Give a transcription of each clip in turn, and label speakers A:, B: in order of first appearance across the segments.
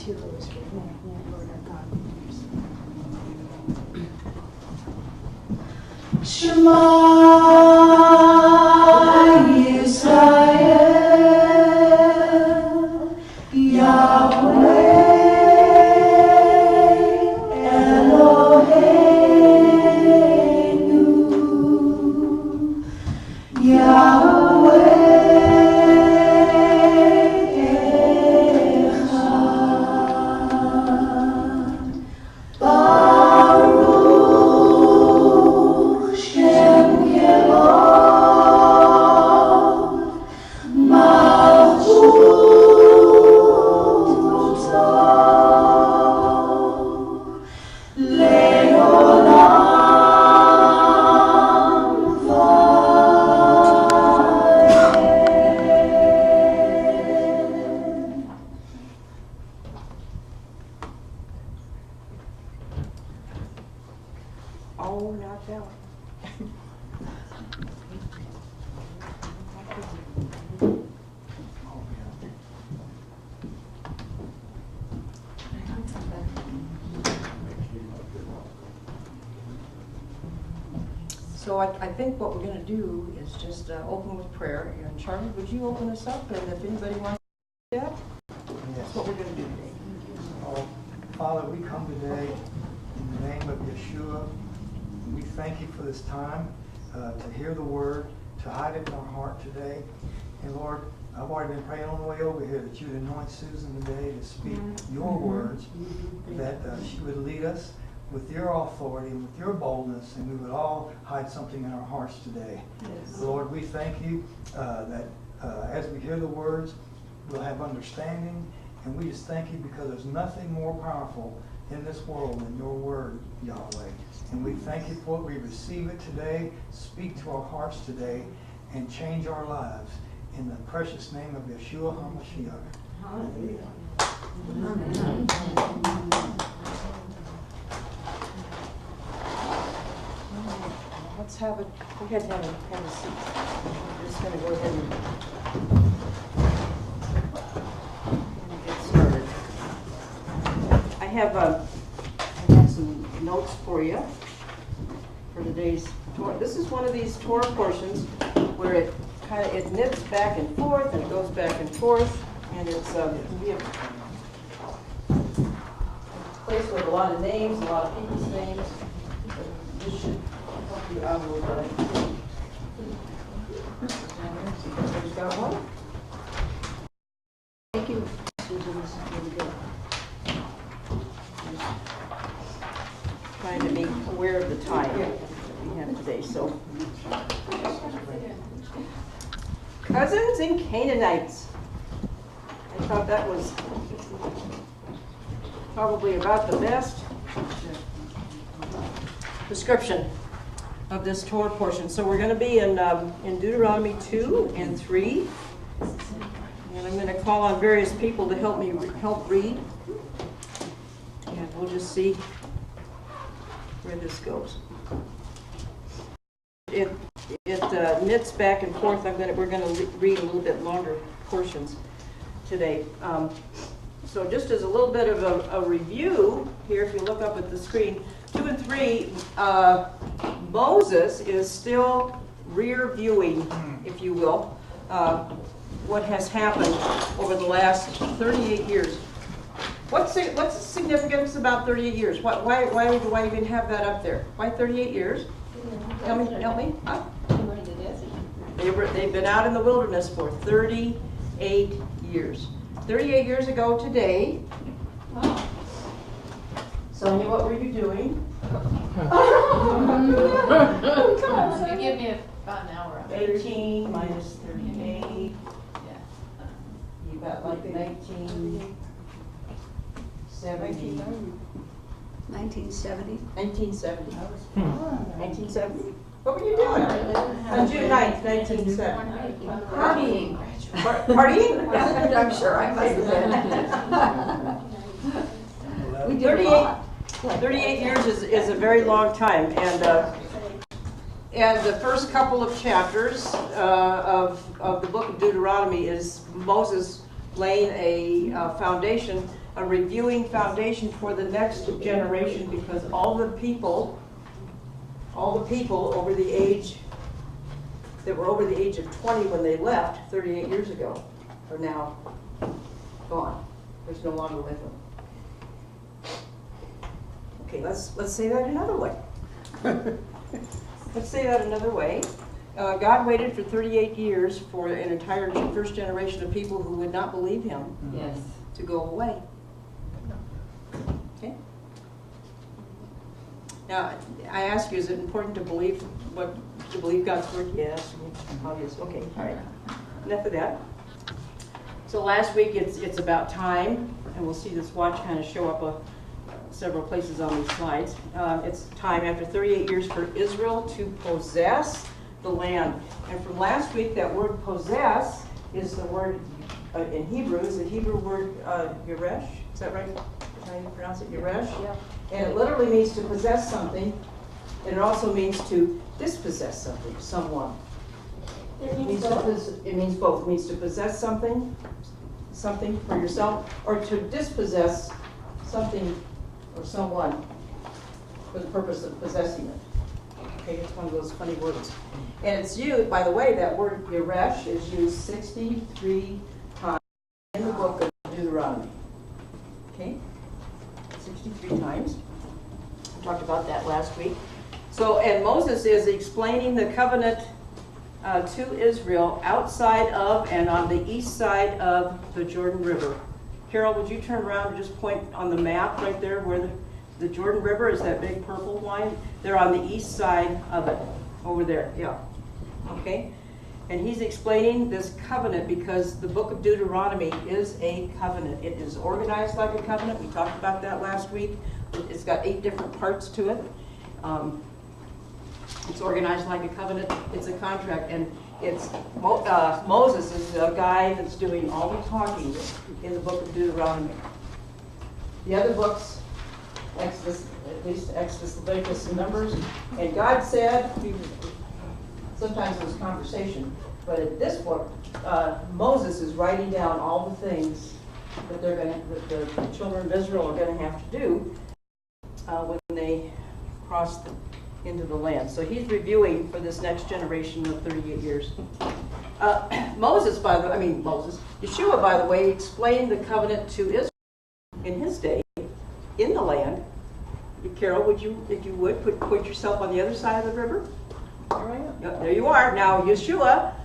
A: to those Lord our God.
B: Shema Yisrael, Yahweh Eloheinu, Yahweh Echad, Baruch Shem Kevod, Malchuto, Leolam Vaed.
C: Oh, not that one. So I think what we're going to do is just open with prayer. And Charlie, would you open us up? And if anybody wants to do that, that's what we're going to do today.
D: Oh, Father, we come today in the name of Yeshua. We thank you for this time to hear the word, to hide it in our heart today. And Lord, I've already been praying on the way over here that you would anoint Susan today to speak your words, that she would lead us with your authority and with your boldness, and we would all hide something in our hearts today.
C: Yes.
D: Lord, we thank you that as we hear the words, we'll have understanding, and we just thank you because there's nothing more powerful in this world than your word, Yahweh. And we thank you for it. We receive it today, speak to our hearts today, and change our lives. In the precious name of Yeshua HaMashiach.
C: Hallelujah. Let's have it. Go ahead and have a seat. I'm just going to go ahead and get started. I have some notes for you for today's Torah. This is one of these Torah portions where it knits back and forth and it goes back and forth, and it's can be a place with a lot of names, a lot of people's names. This should help you out a little bit. Everybody's got one? Thank you, Susan. This is really good. Trying to be aware of the time that we have today. So, cousins and Canaanites. I thought that was probably about the best description of this Torah portion. So we're going to be in Deuteronomy 2 and 3. And I'm going to call on various people to help read. And we'll just see where this goes. It knits back and forth. We're going to read a little bit longer portions today. So just as a little bit of a review here, if you look up at the screen, 2 and 3, Moses is still rear viewing, if you will, what has happened over the last 38 years. What's the significance about 38 years? Why do I even have that up there? Why 38 years? Help me. Huh? They've been out in the wilderness for 38 years. 38 years ago today. Wow. Sonia, what were you doing?
A: You give me about an hour.
C: 18 minus 38.
A: Yeah.
C: You got like 1970.
E: 1970.
C: 1970. 1970. What were you doing? On June 9th, 1970.
A: Partying.
C: Partying?
E: I'm sure I must have been. We did
C: 38 years is a very long time, and the first couple of chapters of the book of Deuteronomy is Moses laying a foundation a reviewing foundation for the next generation, because all the people over the age, that were over the age of 20 when they left 38 years ago, are now gone. There's no longer with them. Okay, let's say that another way. Let's say that another way. God waited for 38 years for an entire first generation of people who would not believe him
E: Yes.
C: to go away. Okay? Now, I ask you, is it important to believe God's word? Yes. Obvious. Okay, all right. Enough of that. So last week it's about time, and we'll see this watch kind of show up several places on these slides. It's time after 38 years for Israel to possess the land. And from last week, that word possess is the word in Hebrew, is the Hebrew word yeresh. Is that right? How do you pronounce it? Yeresh?
A: Yeah.
C: And it literally means to possess something, and it also means to dispossess something, someone. It means both. It means to possess something for yourself, or to dispossess something or someone for the purpose of possessing it. Okay, it's one of those funny words. And it's used, by the way, that word yeresh is used 63 times in the book of Deuteronomy. Okay? 63 times. We talked about that last week. So, and Moses is explaining the covenant to Israel outside of and on the east side of the Jordan River. Carol, would you turn around and just point on the map right there where the Jordan River is, that big purple line? They're on the east side of it, over there, yeah. Okay? And he's explaining this covenant because the book of Deuteronomy is a covenant. It is organized like a covenant. We talked about that last week. It's got 8 different parts to it. It's organized like a covenant. It's a contract. And it's Moses is the guy that's doing all the talking in the book of Deuteronomy. The other books, Exodus, at least Exodus, Leviticus, and Numbers, and God said, sometimes it was conversation, but in this book, Moses is writing down all the things that the children of Israel are going to have to do when they cross into the land. So he's reviewing for this next generation of 38 years. Yeshua, by the way, explained the covenant to Israel in his day, in the land. Carol, would you, if you would, put yourself on the other side of the river?
A: There I am.
C: Yep, there you are. Now, Yeshua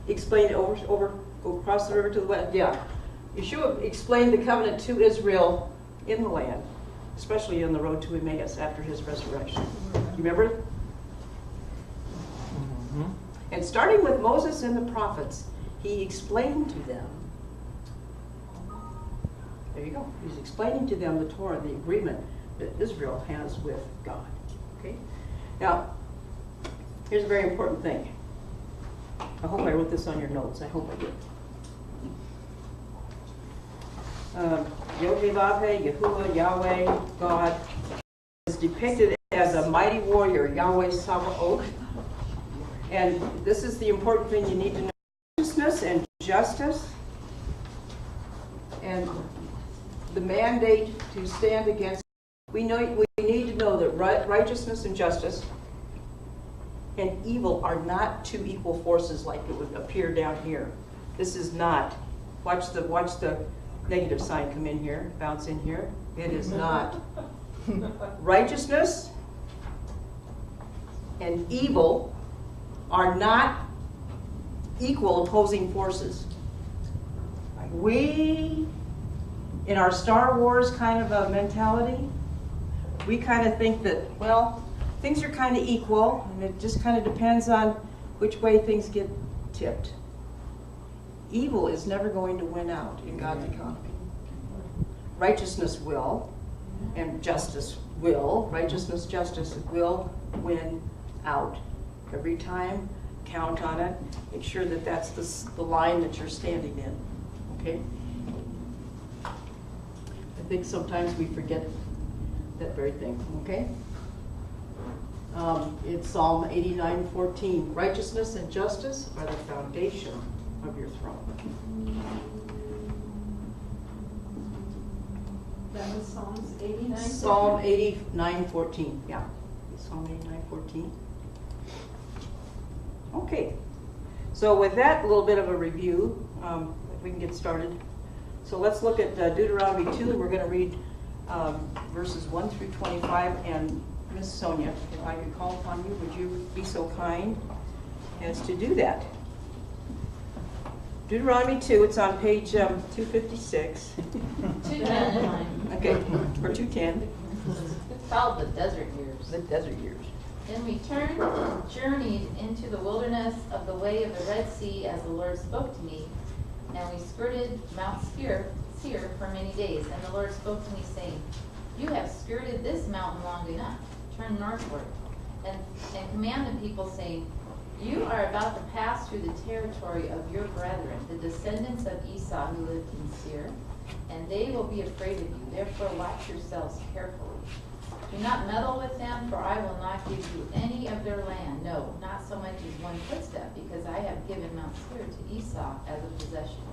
C: explained go across the river to the west. Yeah. Yeshua explained the covenant to Israel in the land, especially on the road to Emmaus after his resurrection. You remember? Mm-hmm. And starting with Moses and the prophets, he explained to them, there you go, he's explaining to them the Torah, the agreement that Israel has with God. Okay? Now, here's a very important thing. I hope I wrote this on your notes. I hope I did. Yod-Heh-Vav-Heh, Yahuwah, Yahweh, God, is depicted as a mighty warrior, Yahweh Sabaoth. And this is the important thing you need to know. Righteousness and justice, and the mandate to stand against. We need to know that righteousness and justice and evil are not two equal forces like it would appear down here. This is not. Watch the negative sign come in here, bounce in here. It is not. Righteousness and evil are not equal opposing forces. We, in our Star Wars kind of a mentality, we kind of think that, well, things are kind of equal, and it just kind of depends on which way things get tipped. Evil is never going to win out in God's economy. Righteousness will, and justice will. Righteousness, justice will win out. Every time, count on it. Make sure that that's the line that you're standing in. Okay? I think sometimes we forget that very thing. Okay? It's Psalm 89:14. Righteousness and justice are the foundation of your throne.
F: That was Psalms 89.
C: Psalm 89:14, yeah. Psalm 89:14. Okay, so with that little bit of a review, we can get started. So let's look at Deuteronomy 2, and we're going to read verses 1 through 25. And Miss Sonia, if I could call upon you, would you be so kind as to do that? Deuteronomy 2, it's on page 256.
A: 210.
C: Okay, or 210.
A: It's called the desert years.
C: The desert years.
A: Then we turned and journeyed into the wilderness of the way of the Red Sea as the Lord spoke to me. And we skirted Mount Seir for many days. And the Lord spoke to me, saying, You have skirted this mountain long enough. Turn northward. And command the people, saying, You are about to pass through the territory of your brethren, the descendants of Esau who lived in Seir, and they will be afraid of you. Therefore watch yourselves carefully. Do not meddle with them, for I will not give you any of their land, no, not so much as one footstep, because I have given Mount Seir to Esau as a possession.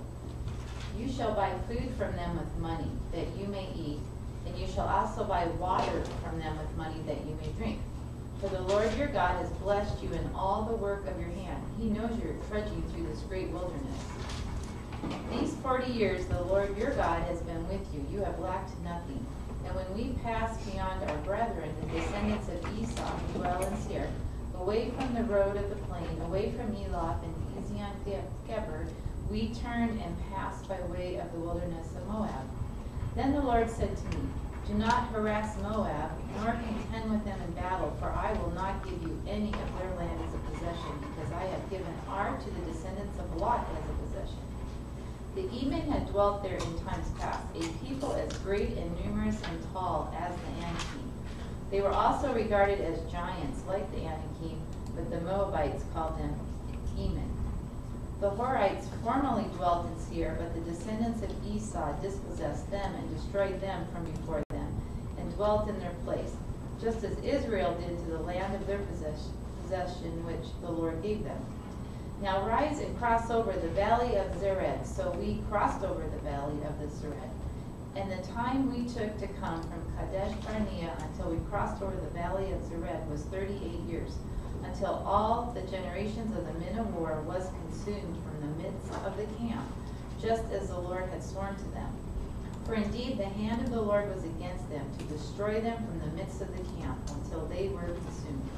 A: You shall buy food from them with money, that you may eat, and you shall also buy water from them with money, that you may drink. For the Lord your God has blessed you in all the work of your hand. He knows you're trudging through this great wilderness. These 40 years the Lord your God has been with you. You have lacked nothing. And when we pass beyond our brethren, the descendants of Esau who dwell in Seir, away from the road of the plain, away from Eloth and Ezion-Geber, we turned and passed by way of the wilderness of Moab. Then the Lord said to me, Do not harass Moab, nor contend with them in battle, for I will not give you any of their land as a possession, because I have given Ar to the descendants of Lot as a possession. The Emin had dwelt there in times past, a people as great and numerous and tall as the Anakim. They were also regarded as giants like the Anakim, but the Moabites called them Emin. The Horites formerly dwelt in Seir, but the descendants of Esau dispossessed them and destroyed them from before them, and dwelt in their place, just as Israel did to the land of their possession which the Lord gave them. Now rise and cross over the valley of Zered. So we crossed over the valley of the Zered. And the time we took to come from Kadesh Barnea until we crossed over the valley of Zered was 38 years, until all the generations of the men of war was consumed from the midst of the camp, just as the Lord had sworn to them. For indeed the hand of the Lord was against them, to destroy them from the midst of the camp, until they were consumed.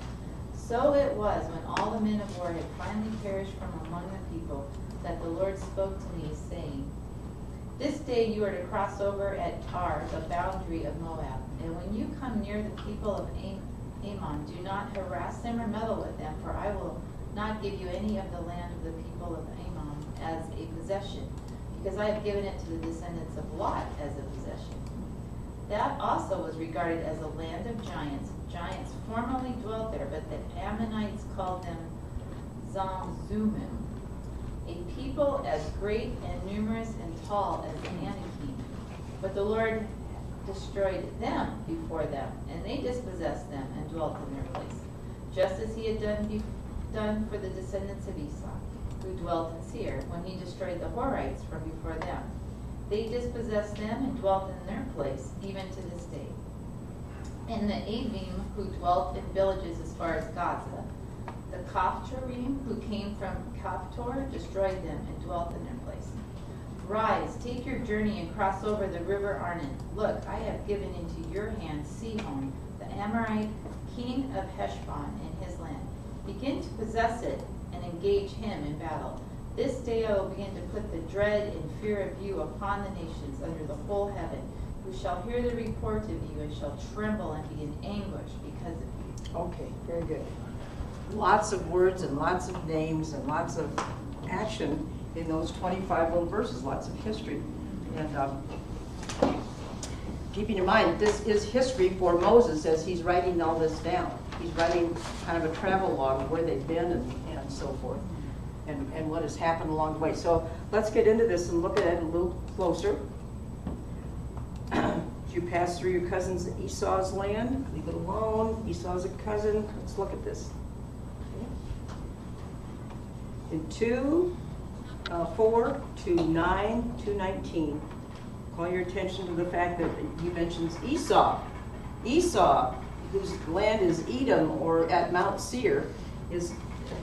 A: So it was, when all the men of war had finally perished from among the people, that the Lord spoke to me, saying, This day you are to cross over at Ar, the boundary of Moab. And when you come near the people of Ammon, do not harass them or meddle with them, for I will not give you any of the land of the people of Ammon as a possession, because I have given it to the descendants of Lot as a possession. That also was regarded as a land of giants. Giants formerly dwelt there, but the Ammonites called them Zamzummim, a people as great and numerous and tall as the Anakim. But the Lord destroyed them before them, and they dispossessed them and dwelt in their place, just as he had done for the descendants of Esau, who dwelt in Seir, when he destroyed the Horites from before them. They dispossessed them and dwelt in their place, even to this day. And the Avim, who dwelt in villages as far as Gaza, the Kaphtorim, who came from Kaphtor, destroyed them and dwelt in their place. Rise, take your journey and cross over the river Arnon. Look, I have given into your hand Sihon, the Amorite, king of Heshbon, and his land. Begin to possess it and engage him in battle. This day I will begin to put the dread and fear of you upon the nations under the whole heaven, who shall hear the report of you and shall tremble and be in anguish because of you.
C: Okay, very good. Lots of words and lots of names and lots of action in those 25 little verses, lots of history. And keeping in mind, this is history for Moses as he's writing all this down. He's writing kind of a travel log of where they've been and so forth, and what has happened along the way. So let's get into this and look at it a little closer. You pass through your cousin Esau's land, leave it alone. Esau's a cousin. Let's look at this. In 2:4 to 9:19, call your attention to the fact that he mentions Esau. Esau, whose land is Edom or at Mount Seir, is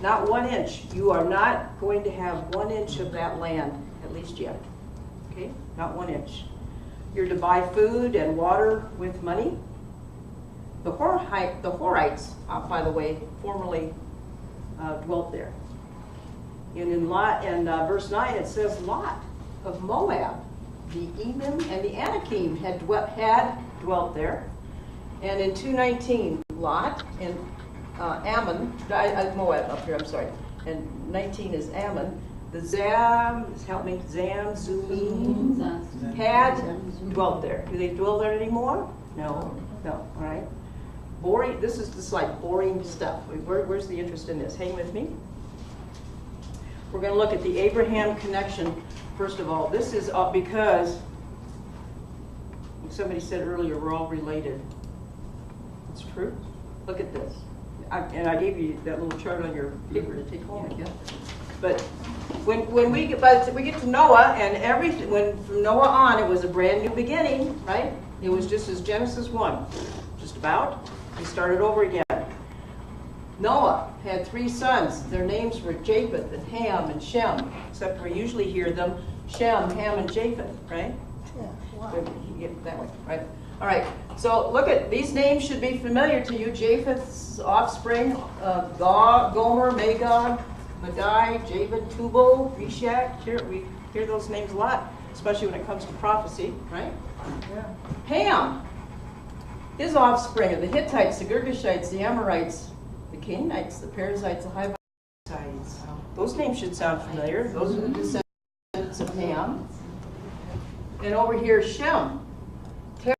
C: not 1 inch. You are not going to have 1 inch of that land, at least yet. Okay? Not 1 inch. You're to buy food and water with money. The Horites, by the way, formerly dwelt there. And in verse 9 it says Lot of Moab, the Emim and the Anakim had dwelt there. And in 2:19, Lot and Ammon, Moab up here, I'm sorry, and 19 is Ammon. The Zam, Zuim, had dwelt there. Do they dwell there anymore? No, all right. Boring, this is just like boring stuff. Where's the interest in this? Hang with me. We're going to look at the Abraham connection, first of all. This is because somebody said earlier, we're all related. It's true. Look at this. I gave you that little chart on your paper to take home again. But when we get to Noah, and everything, from Noah on, it was a brand new beginning, right? It was just as Genesis 1, just about. He started over again. Noah had 3 sons. Their names were Japheth and Ham and Shem, except we usually hear them Shem, Ham, and Japheth, right?
E: Yeah, wow.
C: Yeah, that way, right? All right, so look at, these names should be familiar to you. Japheth's offspring, Gomer, Magog, Madai, Javan, Tubal, Reshach. We hear those names a lot, especially when it comes to prophecy, right?
E: Yeah.
C: Ham, his offspring are the Hittites, the Girgashites, the Amorites, the Canaanites, the Perizzites, the Hivites. Those names should sound familiar. Those are the descendants of Ham. And over here, Shem. Terah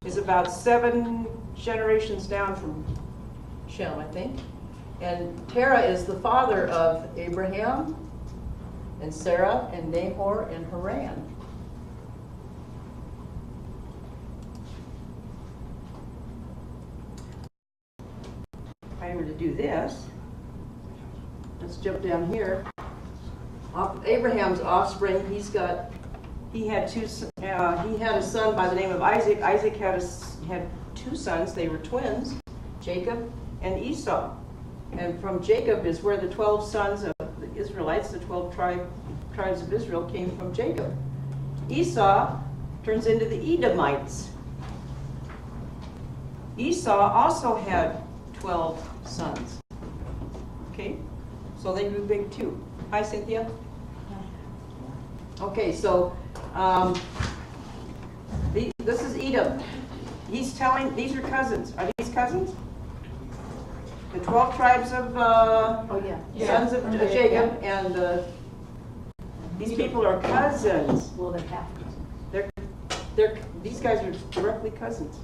C: is about 7 generations down from Shem, I think. And Terah is the father of Abraham and Sarah and Nahor and Haran. If I were to do this, let's jump down here. Abraham's offspring, he had a son by the name of Isaac. Isaac had 2 sons. They were twins, Jacob and Esau. And from Jacob is where the 12 sons of the Israelites, the 12 tribes of Israel, came from Jacob. Esau turns into the Edomites. Esau also had 12 sons. Okay, so they grew big too. Hi, Cynthia. Okay, so this is Edom. He's telling, these are cousins. Are these cousins? The 12 tribes of sons of Jacob, and these people are cousins.
E: Well, they're half.
C: These guys are directly cousins.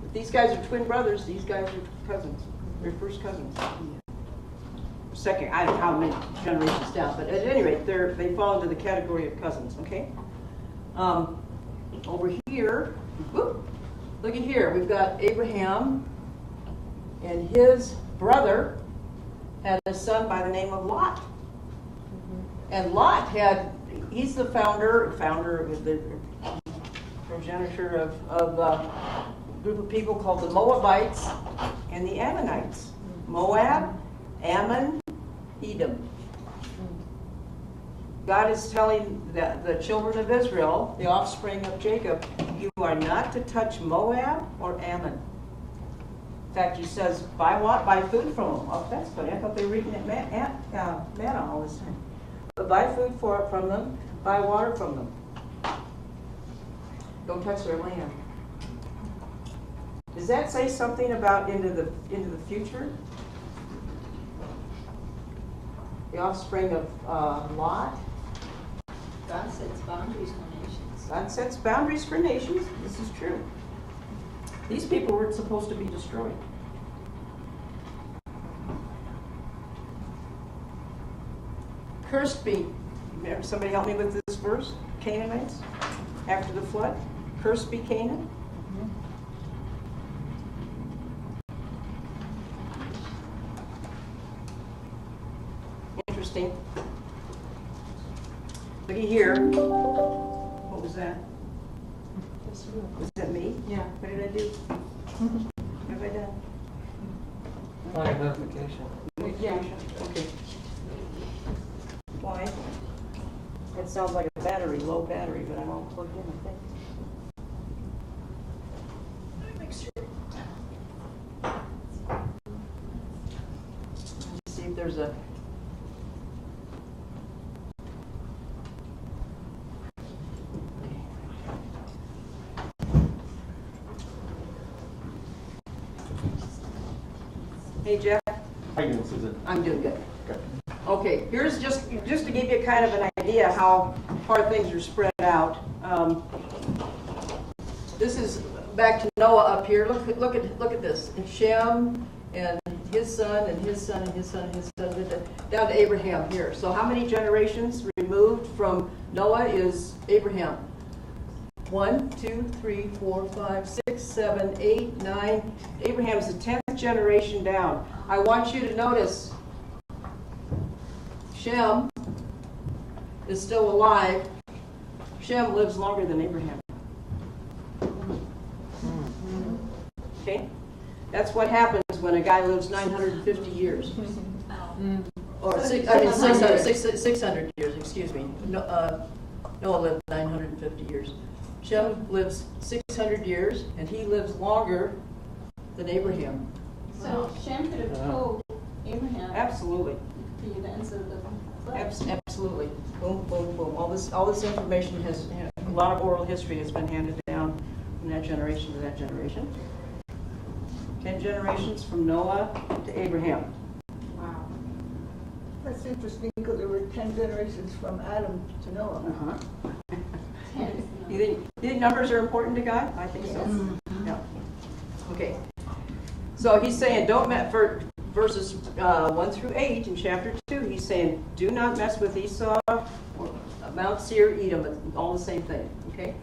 C: If these guys are twin brothers, these guys are cousins. They're first cousins. Second, I don't know how many generations down, but at any rate, they fall into the category of cousins, okay? Over here, whoop, look at here, we've got Abraham, and his brother had a son by the name of Lot. And Lot he's the founder of the progenitor of a group of people called the Moabites and the Ammonites. Moab, Ammon, Edom. God is telling the children of Israel, the offspring of Jacob, you are not to touch Moab or Ammon. In fact, he says, buy food from them. Oh, that's funny. I thought they were eating at manna all this time. But buy food from them, buy water from them. Don't touch their land. Does that say something about into the future? The offspring of Lot.
E: God sets boundaries for nations.
C: God sets boundaries for nations. This is true. These people weren't supposed to be destroyed. Cursed be. Somebody help me with this verse. Canaanites, after the flood. Cursed be Canaan. Interesting. Look at here. What was that? Was that me?
F: Yeah.
C: What did I do? What have I done?
G: Fire notification.
F: Yeah.
C: Okay. Why? It sounds like a battery, low battery, but I'm all plugged in, I think. Make sure. Let's see if there's a. Hey, Jeff.
G: How you doing, Susan?
C: I'm doing good.
G: Good.
C: Okay, here's just to give you kind of an idea how far things are spread out. This is back to Noah up here. Look at this. And Shem and his son and his son and his son and his son down to Abraham here. So how many generations removed from Noah is Abraham? 1, 2, 3, 4, 5, 6, 7, 8, 9. Abraham's the 10th generation down. I want you to notice Shem is still alive. Shem lives longer than Abraham. Okay? That's what happens when a guy lives 950 years. Or 600 years, excuse me. Noah lived 950 years. Shem lives 600 years, and he lives longer than Abraham.
E: So Shem could have told Abraham
C: Absolutely.
E: the events of the flood.
C: Absolutely. Boom, boom, boom. All this information has, a lot of oral history has been handed down from that generation to that generation. 10 generations from Noah to Abraham.
F: Wow. That's interesting because there were 10 generations from Adam to Noah.
C: Uh-huh. You think numbers are important to God? I think so. Yeah. Okay. So he's saying, don't mess, for verses 1 through 8 in chapter 2, he's saying, do not mess with Esau or Mount Seir, Edom, all the same thing. Okay?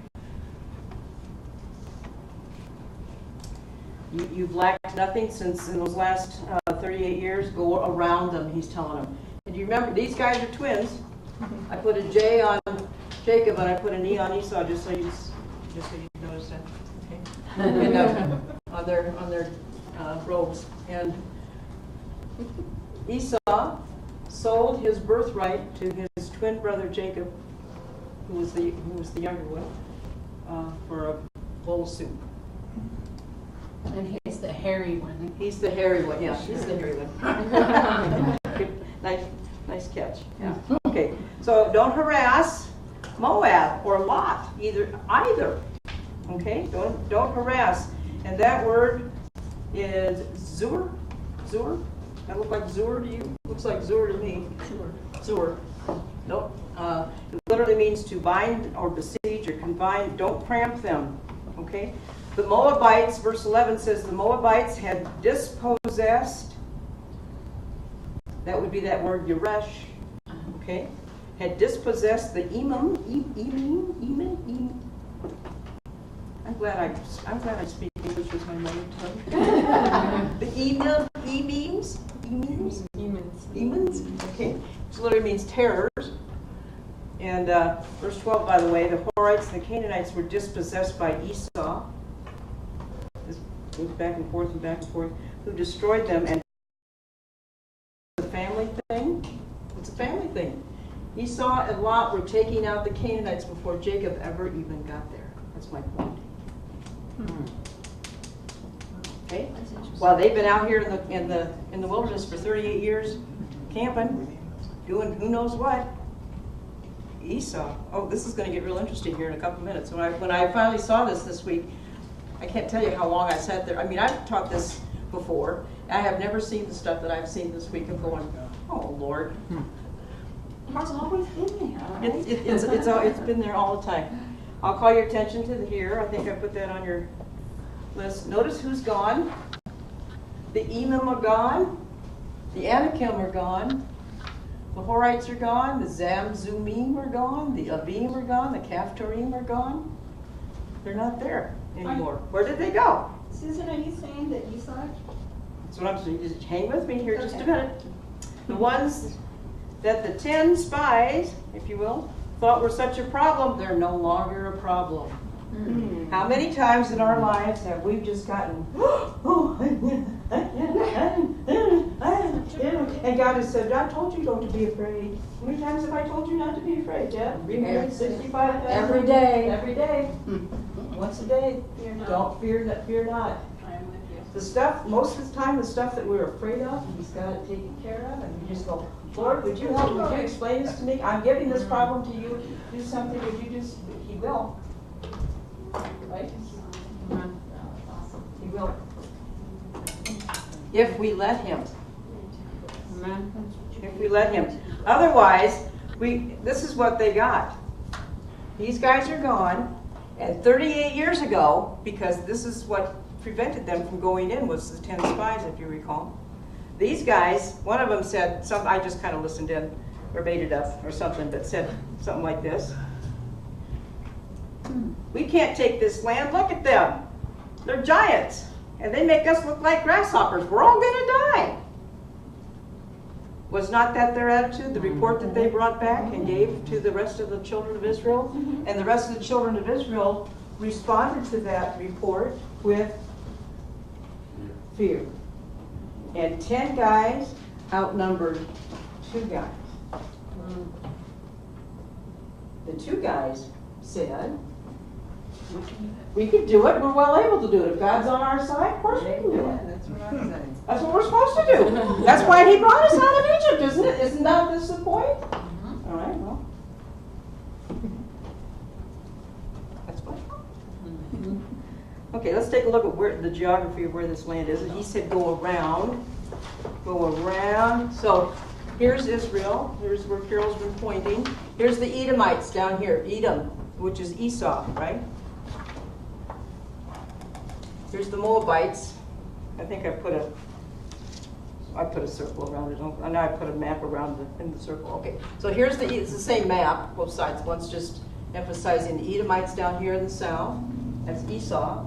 C: You've lacked nothing since in those last 38 years. Go around them, he's telling them. And you remember, these guys are twins. I put a J on Jacob and I put an E on Esau just so you notice that. Okay. And, on their robes. And Esau sold his birthright to his twin brother Jacob, who was the younger one, for a bowl of soup.
H: And he's the hairy one.
C: He's the hairy one, yeah. He's the hairy one. Good, nice catch. Yeah. Okay. So don't harass Moab or Lot either. Okay. Don't harass. And that word is zur. Zur. That look like zur to you? Looks like zur to me. Zur. Nope. It literally means to bind or besiege or confine. Don't cramp them. Okay. The Moabites, verse 11 says, the Moabites had dispossessed, that would be that word Yeresh, okay, had dispossessed the Emim. I'm glad I speak English with my mother tongue. The Emims, okay, which literally means terrors. And verse 12, by the way, the Horites and the Canaanites were dispossessed by Esau. This goes back and forth, who destroyed them. And it's a family thing. It's a family thing. Esau and Lot were taking out the Canaanites before Jacob ever even got there. That's my point. Okay. While they've been out here in the wilderness for 38 years, camping, doing who knows what. Esau. Oh, this is going to get real interesting here in a couple minutes. When I finally saw this week, I can't tell you how long I sat there. I mean, I've taught this before. I have never seen the stuff that I've seen this week of going, oh, Lord.
E: It's always been there, right?
C: It's been there all the time. I'll call your attention to here. I think I put that on your list. Notice who's gone. The Emim are gone. The Anakim are gone. The Horites are gone. The Zamzumim are gone. The Avim are gone. The Caphtorim are gone. They're not there anymore. Where did they go?
E: Susan, are you saying that you saw it?
C: That's what I'm saying. Just hang with me here just a minute. The ones that the 10 spies, if you will, thought were such a problem, they're no longer a problem. How many times in our lives have we just gotten, and God has said, I told you don't to be afraid. How many times have I told you not to be afraid, Jeff? 65 times.
E: Every day.
C: Every day. Once a day. Don't fear not.
E: I'm with you.
C: The stuff, most of the time, the stuff that we're afraid of, He's got it taken care of, and we just go, Lord, would you help? Would you explain this to me? I'm giving this problem to you. Do something. Would you just? He will. Right? He will. If we let Him. If we let Him. Otherwise, this is what they got. These guys are gone, and 38 years ago, because this is what prevented them from going in, was the 10 spies, if you recall. These guys, one of them said, I just kind of listened in, or made it up, or something, but said something like this. We can't take this land. Look at them. They're giants. And they make us look like grasshoppers. We're all going to die. Was not that their attitude, the report that they brought back and gave to the rest of the children of Israel? And the rest of the children of Israel responded to that report with fear. And 10 guys outnumbered 2 guys. The 2 guys said, we could do it. We're well able to do it. If God's on our side, of course we can do it.
E: That's what I'm saying.
C: That's what we're supposed to do. That's why He brought us out of Egypt, isn't it? Isn't that this the point? All right, well. That's what. Okay, let's take a look at where the geography of where this land is. He said go around. Go around. So here's Israel. Here's where Carol's been pointing. Here's the Edomites down here. Edom, which is Esau, right? Here's the Moabites. I think I put a circle around it. I know I put a map around in the circle. Okay, so it's the same map, both sides. One's just emphasizing the Edomites down here in the south. That's Esau.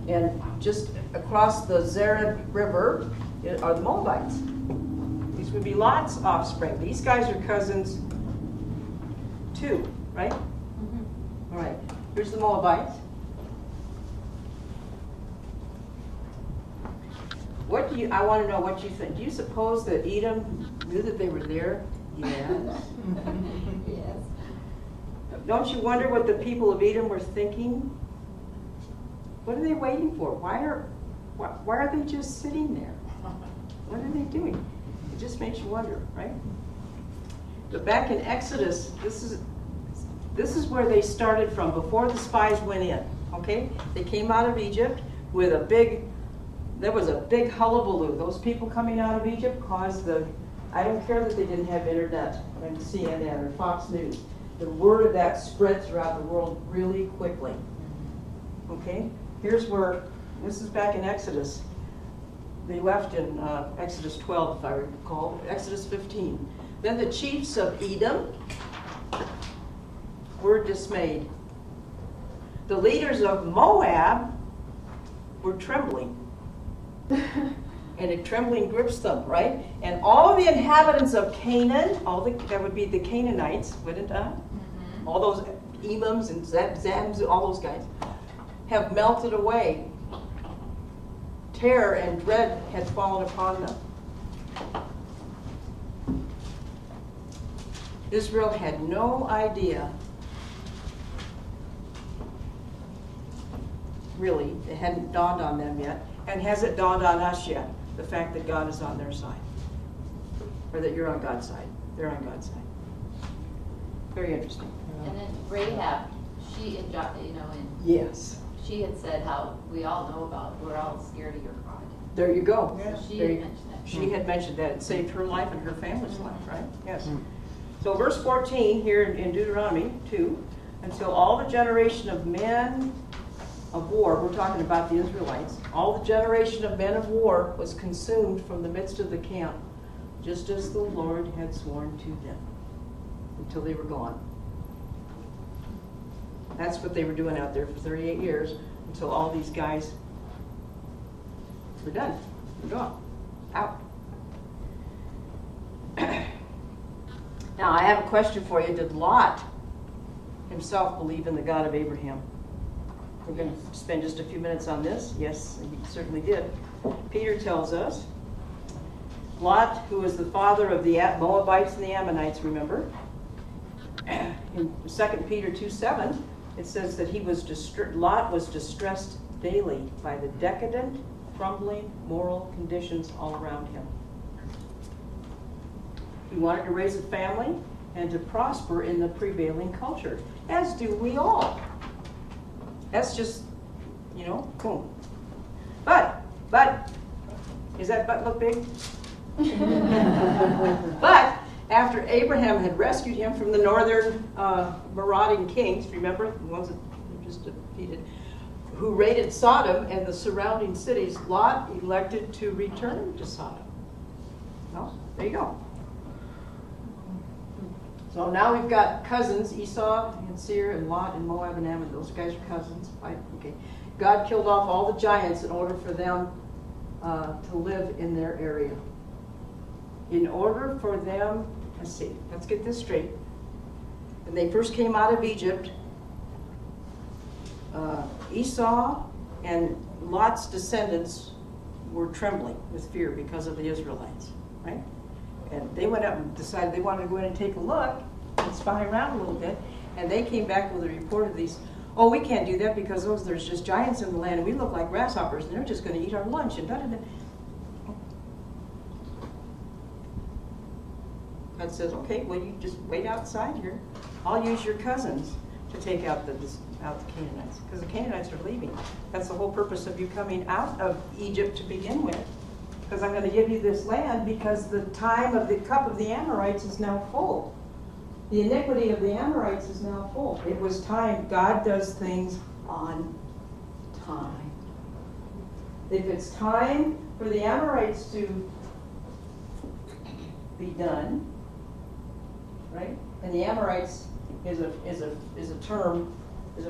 C: And just across the Zered River are the Moabites. These would be Lot's offspring. These guys are cousins too, right? All right, here's the Moabites. I want to know what you think. Do you suppose that Edom knew that they were there? Yes.
E: Yes.
C: Don't you wonder what the people of Edom were thinking? What are they waiting for? Why are they just sitting there? What are they doing? It just makes you wonder, right? But back in Exodus, this is where they started from before the spies went in. Okay? They came out of Egypt with there was a big hullabaloo. Those people coming out of Egypt caused I don't care that they didn't have internet and CNN or Fox News. The word of that spread throughout the world really quickly. Okay? Here's where, this is back in Exodus. They left in Exodus 12, if I recall, Exodus 15. Then the chiefs of Edom were dismayed. The leaders of Moab were trembling. And a trembling grips them, right? And all the inhabitants of Canaan, that would be the Canaanites, wouldn't it? All those Emams and Zams, all those guys, have melted away. Terror and dread had fallen upon them. Israel had no idea, really, it hadn't dawned on them yet. And has it dawned on us yet? The fact that God is on their side. Or that you're on God's side. They're on God's side. Very interesting.
A: And then Rahab, she had,
C: Yes.
A: she had said how we all know about, we're all scared of your God.
C: There you go.
A: So she
C: There
A: had
C: you-
A: mentioned it.
C: She had mentioned that it saved her life and her family's life, right? Yes. So verse 14 here in Deuteronomy 2, until all the generation of men of war, we're talking about the Israelites, all the generation of men of war was consumed from the midst of the camp, just as the Lord had sworn to them, until they were gone. That's what they were doing out there for 38 years, until all these guys were done. They're gone. Out. Now, I have a question for you. Did Lot himself believe in the God of Abraham. We're going to spend just a few minutes on this. Yes, he certainly did. Peter tells us, Lot, who was the father of the Moabites and the Ammonites, remember? In 2 Peter 2:7, it says that Lot was distressed daily by the decadent, crumbling moral conditions all around him. He wanted to raise a family and to prosper in the prevailing culture, as do we all. That's just, boom. But, does that butt look big? But, after Abraham had rescued him from the northern marauding kings, remember, the ones that were just defeated, who raided Sodom and the surrounding cities, Lot elected to return to Sodom. Well, there you go. So now we've got cousins, Esau and Seir and Lot and Moab and Ammon. Those guys are cousins. Okay. God killed off all the giants in order for them to live in their area. In order for them, let's get this straight. When they first came out of Egypt, Esau and Lot's descendants were trembling with fear because of the Israelites, right? And they went up and decided they wanted to go in and take a look and spy around a little bit. And they came back with a report of these, oh, we can't do that because there's just giants in the land and we look like grasshoppers and they're just going to eat our lunch and da-da-da. God says, okay, well, you just wait outside here. I'll use your cousins to take out the Canaanites, because the Canaanites are leaving. That's the whole purpose of you coming out of Egypt to begin with. Because I'm going to give you this land because the time of the cup of the Amorites is now full. The iniquity of the Amorites is now full. It was time. God does things on time. If it's time for the Amorites to be done, right? And the Amorites is a term to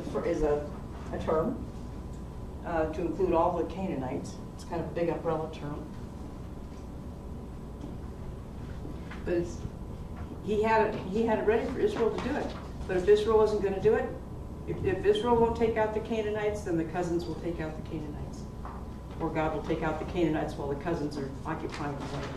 C: include all the Canaanites. It's kind of a big umbrella term. But he had it ready for Israel to do it. But if Israel wasn't going to do it, if Israel won't take out the Canaanites, then the cousins will take out the Canaanites. Or God will take out the Canaanites while the cousins are occupying the land.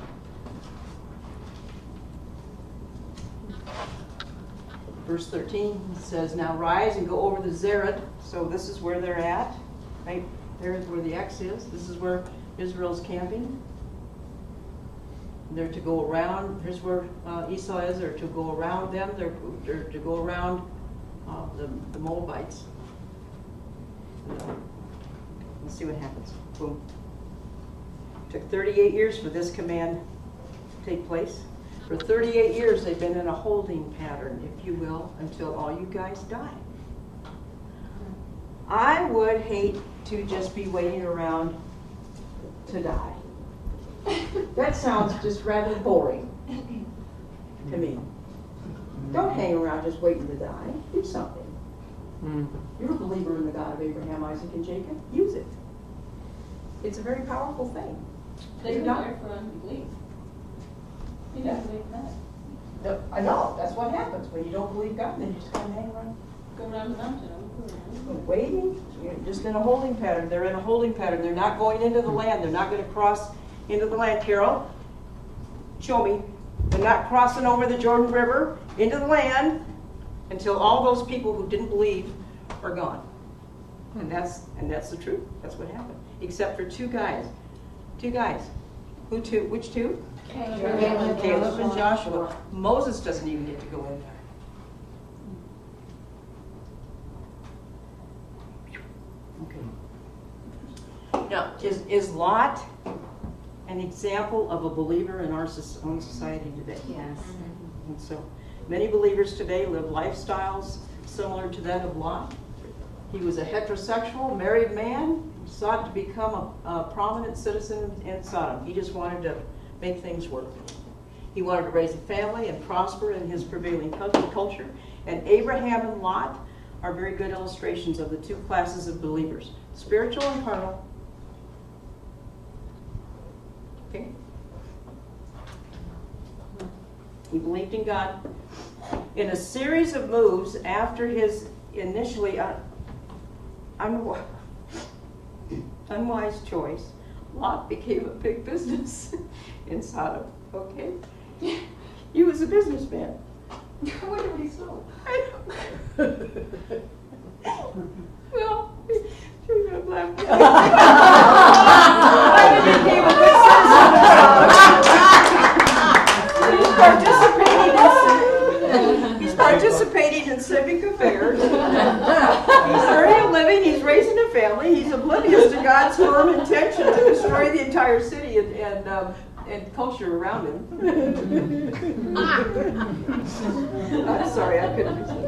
C: Verse 13 says, now rise and go over the Zered. So this is where they're at. Right there is where the X is. This is where Israel's camping. They're to go around. Here's where Esau is. They're to go around them. They're to go around the Moabites. Let's see what happens. Boom. Took 38 years for this command to take place. For 38 years, they've been in a holding pattern, if you will, until all you guys die. I would hate to just be waiting around to die. That sounds just rather boring to me. Don't hang around just waiting to die. Do something. You're a believer in the God of Abraham, Isaac, and Jacob. Use it. It's a very powerful thing.
E: They've been there for unbelief. You don't believe that.
C: I know. That's what happens when you don't believe God. Then you just kind of hang around.
E: Go around the mountain.
C: Waiting. You're just in a holding pattern. They're in a holding pattern. They're not going into the land. They're not going to cross into the land. Carol, show me. They're not crossing over the Jordan River into the land until all those people who didn't believe are gone. And that's the truth. That's what happened. Except for two guys. Two guys. Who two? Which two? Caleb and Joshua. Moses doesn't even get to go in there. Okay. Now, is Lot an example of a believer in our own society today?
A: Yes.
C: And so, many believers today live lifestyles similar to that of Lot. He was a heterosexual, married man who sought to become a prominent citizen in Sodom. He just wanted to make things work. He wanted to raise a family and prosper in his prevailing culture. And Abraham and Lot are very good illustrations of the two classes of believers, spiritual and carnal. Okay? He believed in God. In a series of moves after his initially unwise choice, Lot became a big business in Sodom. Okay? He was a businessman.
E: I wonder what he sold.
C: Well, she's gonna laugh. He became a big citizen. He's participating in civic affairs. He's earning a living. He's raising a family. He's oblivious to God's firm intention to destroy the entire city and culture around him. I'm sorry, I couldn't resist.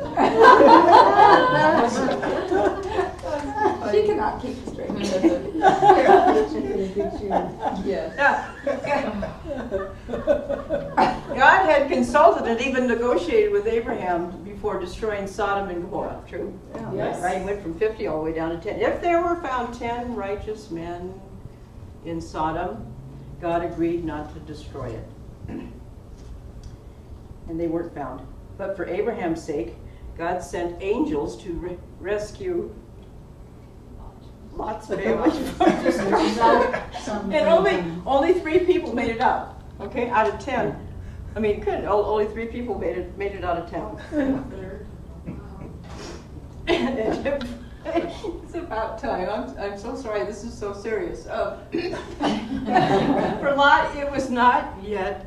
E: She cannot keep it straight. Yes.
C: God had consulted and even negotiated with Abraham before destroying Sodom and Gomorrah. True?
E: Yes.
C: Right? He went from 50 all the way down to 10. If there were found 10 righteous men in Sodom, God agreed not to destroy it. And they weren't found. But for Abraham's sake, God sent angels to rescue Lot's family from destruction. And only 3 people made it out. Okay, out of 10. I mean, only 3 people made it out of town. It's about time. I'm so sorry. This is so serious. For Lot, it was not yet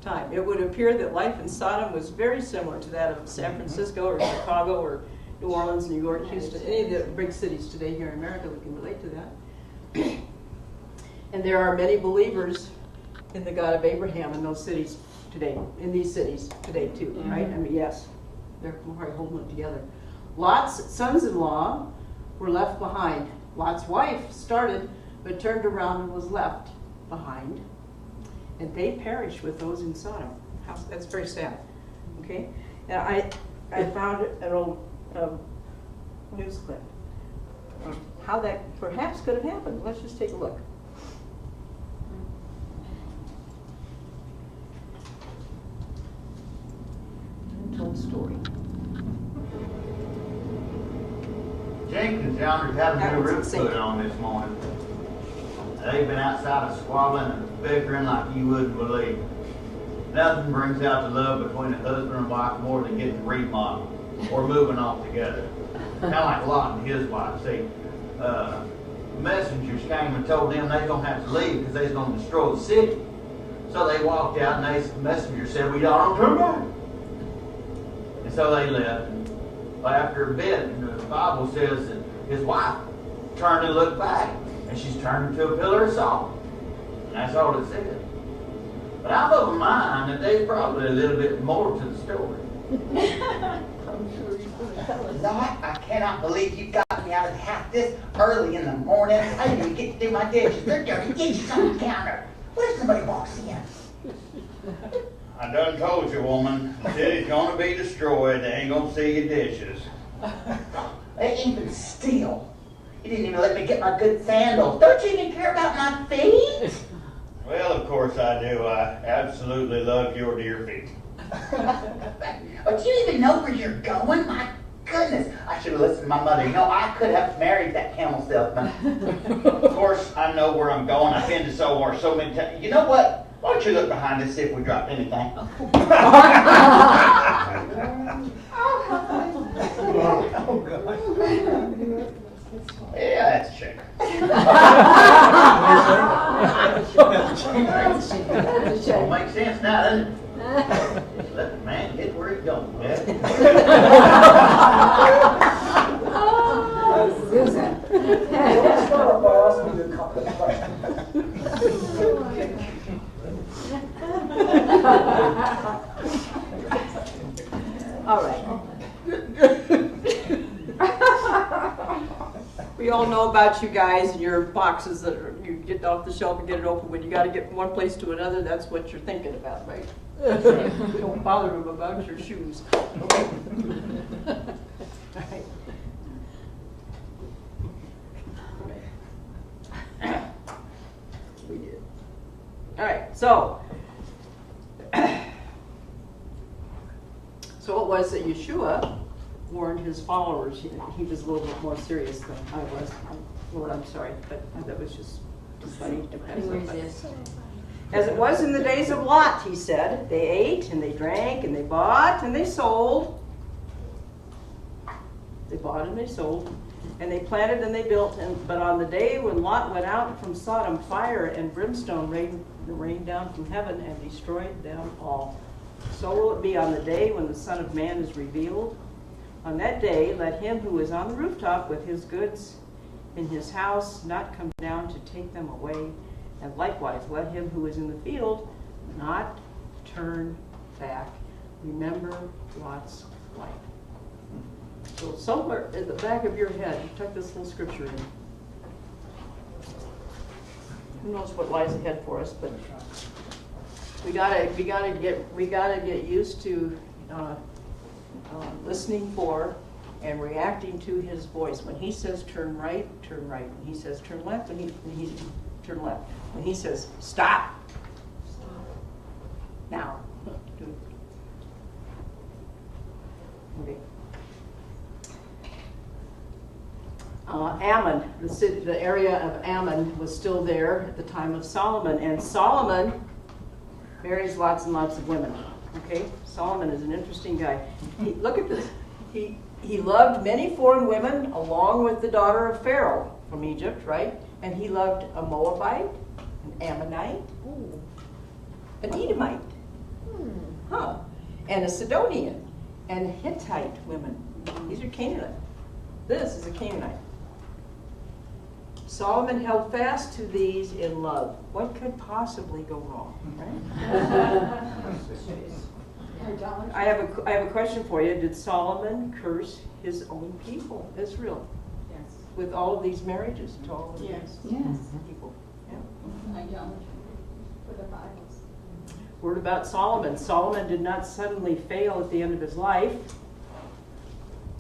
C: time. It would appear that life in Sodom was very similar to that of San Francisco or Chicago or New Orleans, New York, Houston, any of the big cities today here in America that can relate to that. And there are many believers in the God of Abraham in those cities today, in these cities today too, right? I mean, yes, they're probably holding it together. Lot's sons-in-law were left behind. Lot's wife started, but turned around and was left behind. And they perished with those in Sodom. That's very sad. Okay? And I found an old news clip of how that perhaps could have happened. Let's just take a look. Untold story.
H: Jenkins yonder's having their roof put on this morning. They've been outside squabbling and bickering like you wouldn't believe. Nothing brings out the love between a husband and wife more than getting remodeled or moving off together. Kind of like Lot and his wife. See, messengers came and told them they don't have to leave because they're going to destroy the city. So they walked out and the messenger said, "We don't turn back." And so they left. But after a bit, the Bible says that his wife turned and looked back, and she's turned into a pillar of salt. And that's all it said. But I'm of a mind that there's probably a little bit more to the story.
F: I'm sure he's going to tell us.
I: Lot, I cannot believe you got me out of the house this early in the morning. I didn't even get to do my dishes. They're dirty dishes on the counter. What if somebody walks in?
H: I done told you, woman, the city's gonna be destroyed. They ain't gonna see your dishes.
I: Even still, you didn't even let me get my good sandals. Don't you even care about my feet?
H: Well, of course I do. I absolutely love your dear feet.
I: But do you even know where you're going? My goodness, I should have listened to my mother. You know, I could have married that camel salesman.
H: Of course, I know where I'm going. I've been to somewhere so many times. You know what? Why don't you look behind us, see if we dropped anything?
I: Oh, God.
H: Yeah, that's a shame. Don't make sense now, does it? Let the man get where he's going, man.
E: Susan.
D: Let's start by asking you a couple of questions.
C: All right. We all know about you guys and your boxes that you get off the shelf and get it open. When you got to get from one place to another, that's what you're thinking about, right? Don't bother them about your shoes. Okay. All right. We did. All right, so it was that Yeshua warned his followers. He was a little bit more serious than I was. Lord, I'm sorry, but that was just too funny to pass up. As it was in the days of Lot, he said, they ate and they drank and they bought and they sold. They bought and they sold. And they planted and they built. But on the day when Lot went out from Sodom, fire and brimstone rained down from heaven and destroyed them all. So will it be on the day when the Son of Man is revealed. On that day, let him who is on the rooftop with his goods in his house not come down to take them away. And likewise, let him who is in the field not turn back. Remember Lot's life. So somewhere in the back of your head, you tuck this little scripture in. Who knows what lies ahead for us? But we gotta get used to listening for and reacting to his voice. When he says turn right, turn right. When he says turn left, when he turn left. When he says stop, stop. Now. Okay. Ammon, the area of Ammon was still there at the time of Solomon, and Solomon marries lots and lots of women. Okay, Solomon is an interesting guy. Look at this. He loved many foreign women along with the daughter of Pharaoh from Egypt, right? And he loved a Moabite, an Ammonite, an Edomite, and a Sidonian, and Hittite women. These are Canaanites. This is a Canaanite. Solomon held fast to these in love. What could possibly go wrong, right? I have a question for you. Did Solomon curse his own people, Israel?
E: Yes.
C: With all of these marriages to all of these people? Yeah.
E: Idolatry for the Bibles.
C: Word about Solomon. Solomon did not suddenly fail at the end of his life.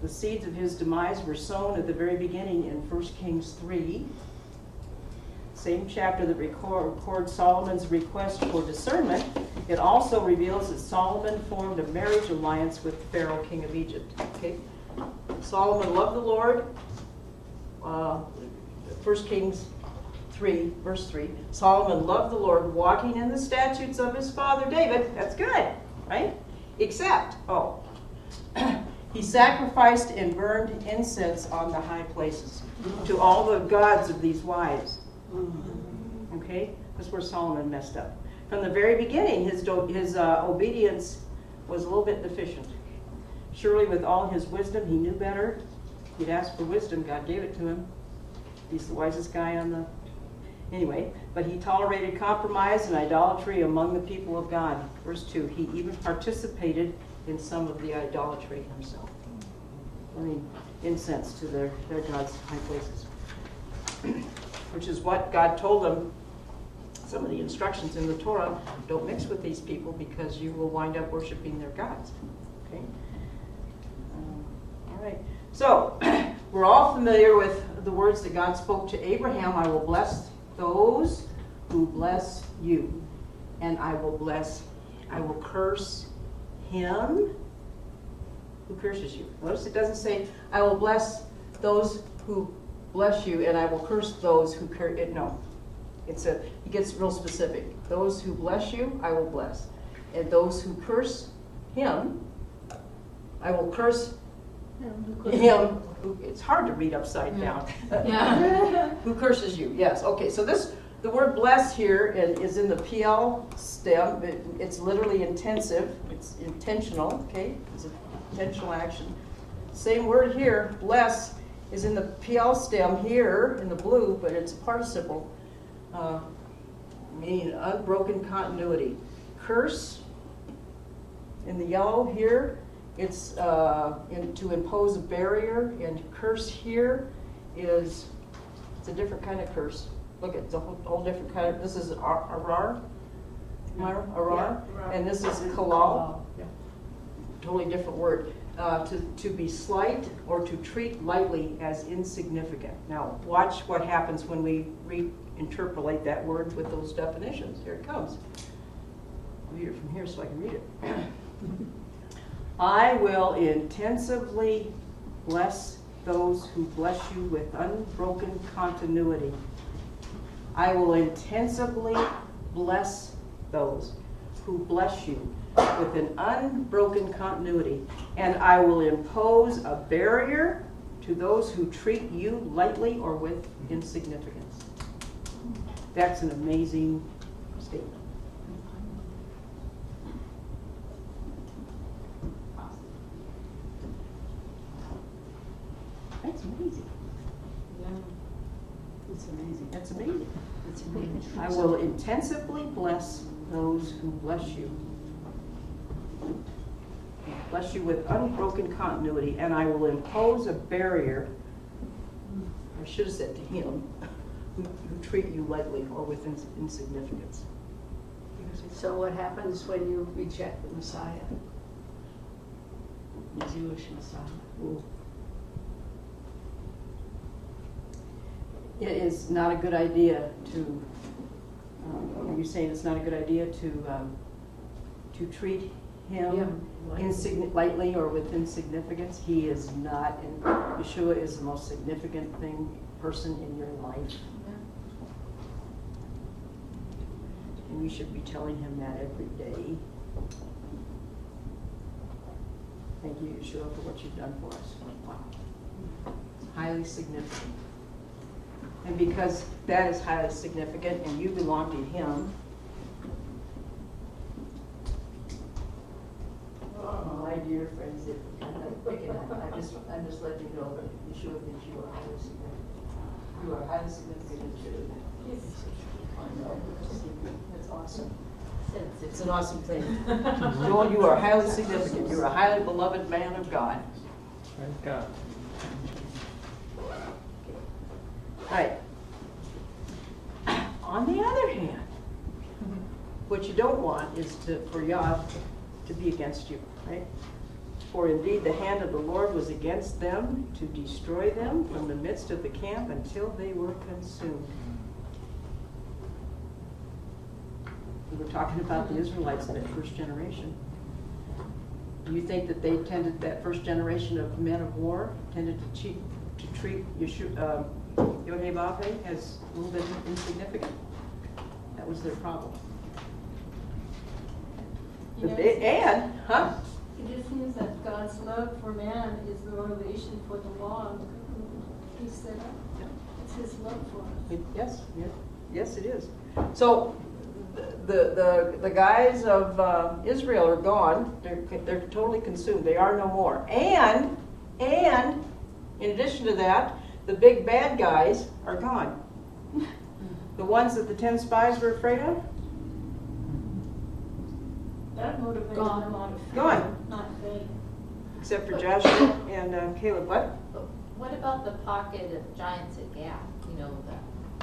C: The seeds of his demise were sown at the very beginning in 1 Kings 3. Same chapter that records Solomon's request for discernment. It also reveals that Solomon formed a marriage alliance with Pharaoh, king of Egypt. Okay, Solomon loved the Lord. 1 Kings 3, verse 3. Solomon loved the Lord, walking in the statutes of his father David. That's good, right? Except, he sacrificed and burned incense on the high places to all the gods of these wives. Okay? That's where Solomon messed up. From the very beginning, his obedience was a little bit deficient. Surely with all his wisdom, he knew better. He'd asked for wisdom. God gave it to him. He's the wisest guy on the... Anyway, but he tolerated compromise and idolatry among the people of God. Verse 2, he even participated in some of the idolatry himself. Incense to their gods' high places. Which is what God told them, some of the instructions in the Torah, don't mix with these people because you will wind up worshiping their gods. Okay? All right. So, we're all familiar with the words that God spoke to Abraham. I will bless those who bless you, and I will curse him who curses you. Notice it doesn't say, I will bless those who bless you, and I will curse those who curse it. No. It gets real specific. Those who bless you, I will bless. And those who curse him, I will curse him. It's hard to read upside down. Who curses you? Yes. Okay. So the word bless here is in the PL stem. It's literally intensive. It's intentional. Okay. It's an intentional action. Same word here. Bless is in the PL stem here in the blue, but it's a participle, meaning unbroken continuity. Curse in the yellow here. It's to impose a barrier, and curse here it's a different kind of curse. Look, it's a whole different kind of. This is arar, arar, and this is kalal. Totally different word. To be slight or to treat lightly as insignificant. Now, watch what happens when we reinterpolate that word with those definitions. Here it comes. I'll read it from here so I can read it. I will intensively bless those who bless you with unbroken continuity. I will intensively bless those who bless you with an unbroken continuity. And I will impose a barrier to those who treat you lightly or with insignificance. That's an amazing statement. That's amazing.
F: It's amazing.
C: That's amazing.
F: It's amazing.
C: I will intensively bless those who bless you. Bless you with unbroken continuity, and I will impose a barrier, I should have said to him, who treat you lightly or with insignificance.
F: So what happens when you reject the Messiah? The Jewish Messiah.
C: Ooh. It is not a good idea to, are you saying it's not a good idea to treat him lightly or with insignificance? He is not, and Yeshua is the most significant person in your life. And we should be telling him that every day. Thank you, Yeshua, for what you've done for us. Wow. It's highly significant. And because that is highly significant and you belong to him, my dear friends, I'm just letting you know that Yeshua thinks you are highly significant. You are highly significant in Yeshua. I know. That's awesome. It's an awesome thing. Joel, you are highly significant. You're a highly beloved man of God.
G: Praise God.
C: Right. On the other hand, what you don't want is for Yah to be against you, right? For indeed the hand of the Lord was against them to destroy them from the midst of the camp until they were consumed. We were talking about the Israelites in that first generation. Do you think that that first generation of men of war tended to treat Yeshua, Yod-Heh-Vav-Heh as a little bit insignificant? That was their problem.
E: It just seems that God's love for man is the motivation for the law he set up. It's his love for us.
C: Yes, it is. So the guys of Israel are gone. They're totally consumed. They are no more. And in addition to that, the big bad guys are gone. The ones that the 10 spies were afraid of?
E: That motivated them out of fear,
C: Gone.
E: not faith.
C: Except for Joshua and Caleb. What?
A: But what about the pocket of giants at Gath? You know,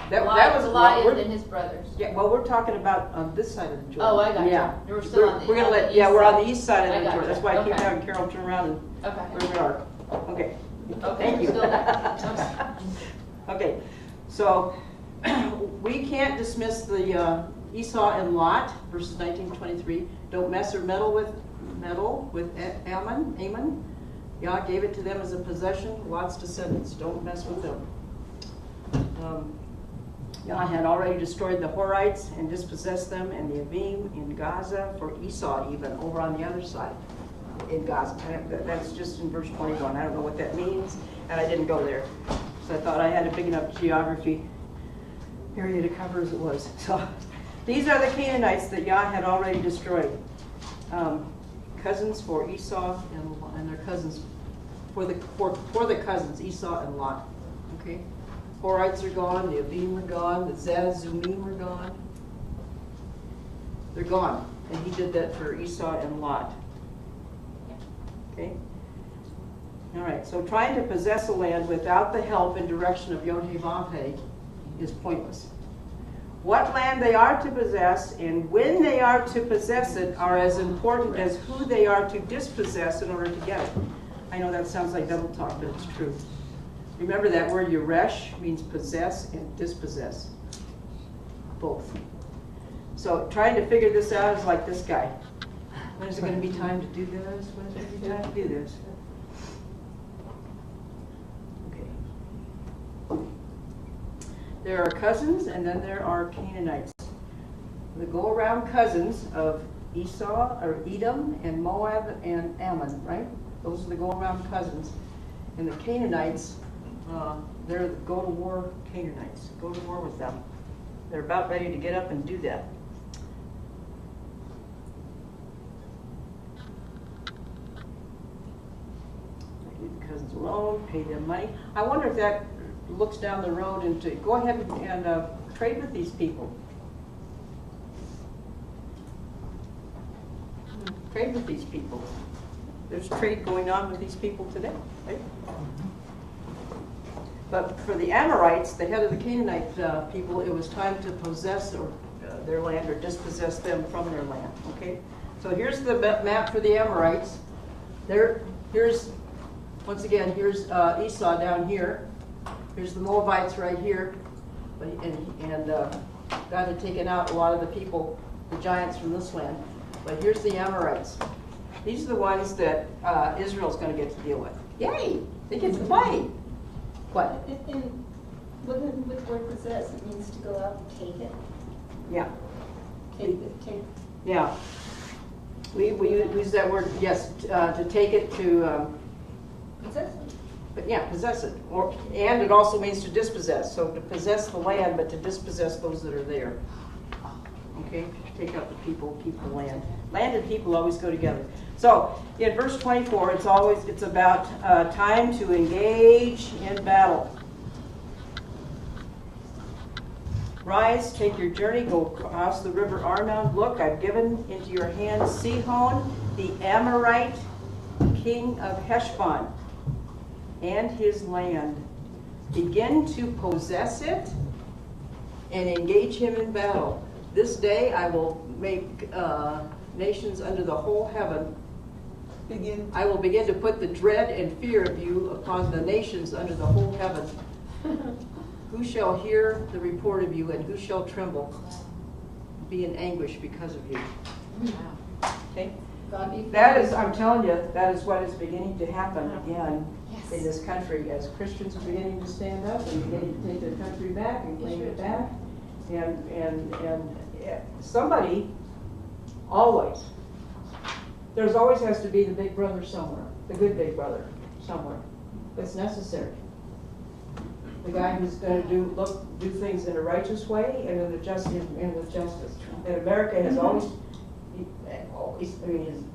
C: That was
A: Goliath and his brothers.
C: Yeah, well, we're talking about on this side of the Jordan.
A: Oh, I got you.
C: Yeah.
A: We're still on the
C: We're gonna
A: on the
C: let,
A: east
C: yeah, we're on
A: side.
C: the east side of
A: I
C: the
A: got
C: Jordan.
A: you.
C: That's why I keep
A: Okay.
C: having Carol turn around and
A: Okay.
C: where we are. Okay.
A: Okay,
C: Thank you.
A: still there.
C: Okay, so we can't dismiss the Esau and Lot, verses 19-23. Don't mess or meddle with Ammon. Yah gave it to them as a possession, Lot's descendants. Don't mess with them. Yah had already destroyed the Horites and dispossessed them, and the Avim in Gaza for Esau, even over on the other side in Gaza. That's just in verse 21. I don't know what that means, and I didn't go there. So I thought I had a big enough geography area to cover as it was. So these are the Canaanites that Yah had already destroyed. Cousins for Esau and their cousins for the cousins Esau and Lot. Okay, Horites are gone, the Avim are gone, the Zazumim are gone. They're gone, and he did that for Esau and Lot. Okay. All right. So trying to possess a land without the help and direction of Yod-Heh-Vav-Heh is pointless. What land they are to possess and when they are to possess it are as important as who they are to dispossess in order to get it. I know that sounds like double talk, but it's true. Remember that word Yeresh means possess and dispossess. Both. So trying to figure this out is like this guy. When is it going to be time to do this? When is it going to be time to do this? Okay. There are cousins, and then there are Canaanites. The go-around cousins of Esau, or Edom, and Moab, and Ammon, right? Those are the go-around cousins. And the Canaanites, they're the go-to-war Canaanites. Go to war with them. They're about ready to get up and do that. Leave the cousins alone, pay them money. I wonder if that looks down the road and to go ahead and trade with these people. Trade with these people. There's trade going on with these people today, right? But for the Amorites, the head of the Canaanite people, it was time to possess their land or dispossess them from their land. Okay, so here's the map for the Amorites. Here's once again, here's Esau down here. Here's the Moabites right here, and God had taken out a lot of the people, the giants from this land. But here's the Amorites. These are the ones that Israel's going to get to deal with. Yay! They get to play. What?
E: And with word possess, it means to go out and take it.
C: Yeah.
E: Take.
C: Yeah. We use that word, yes, to take it to,
E: Possess it.
C: but yeah, possess it. And it also means to dispossess. So to possess the land, but to dispossess those that are there. Okay? Take out the people, keep the land. Land and people always go together. So in verse 24, it's about time to engage in battle. Rise, take your journey, go across the river Arnon. Look, I've given into your hand Sihon, the Amorite, king of Heshbon, and his land. Begin to possess it and engage him in battle. This day I will make nations under the whole heaven. I will begin to put the dread and fear of you upon the nations under the whole heaven. Who shall hear the report of you, and who shall tremble, be in anguish because of you? Okay? That is, I'm telling you, that is what is beginning to happen again in this country as Christians are beginning to stand up and beginning to take their country back and claim it back. And somebody always, there's always has to be the big brother somewhere, the good big brother somewhere. It's necessary. The guy who's going to do things in a righteous way and with justice. And America has always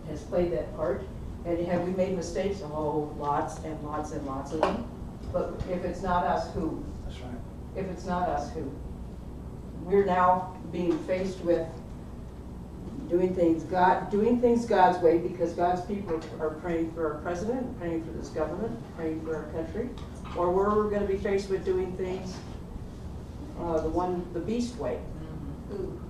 C: has played that part. And have we made mistakes? Oh, lots and lots and lots of them. But if it's not us, who?
D: That's right.
C: If it's not us, who? We're now being faced with doing things God's way, because God's people are praying for our president, praying for this government, praying for our country, or we're going to be faced with doing things the beast way.
A: Ooh.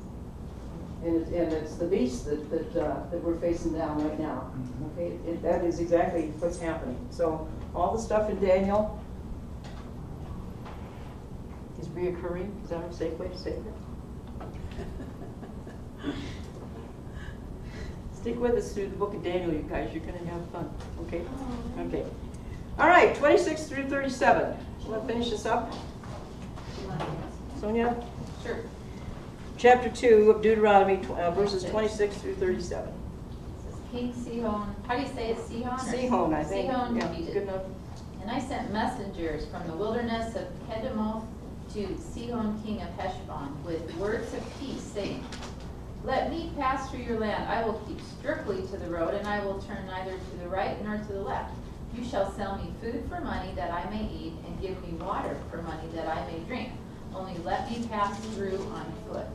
C: And it's the beast that we're facing down right now. Okay, that is exactly what's happening. So all the stuff in Daniel is reoccurring. Is that a safe way to say that? Stick with us through the book of Daniel, you guys. You're going to have fun. Okay? Okay. All right, 26 through 37. You want to finish this up? Sonia?
A: Sure.
C: Chapter 2 of Deuteronomy, verses 26 through 37.
A: It says, King Sihon, how do you say it, Sihon? or
C: Sihon, I think.
A: Sihon
C: Yeah,
A: defeated.
C: good enough.
A: And I sent messengers from the wilderness of Kedemoth to Sihon, king of Heshbon, with words of peace, saying, let me pass through your land. I will keep strictly to the road, and I will turn neither to the right nor to the left. You shall sell me food for money that I may eat, and give me water for money that I may drink. Only let me pass through on foot.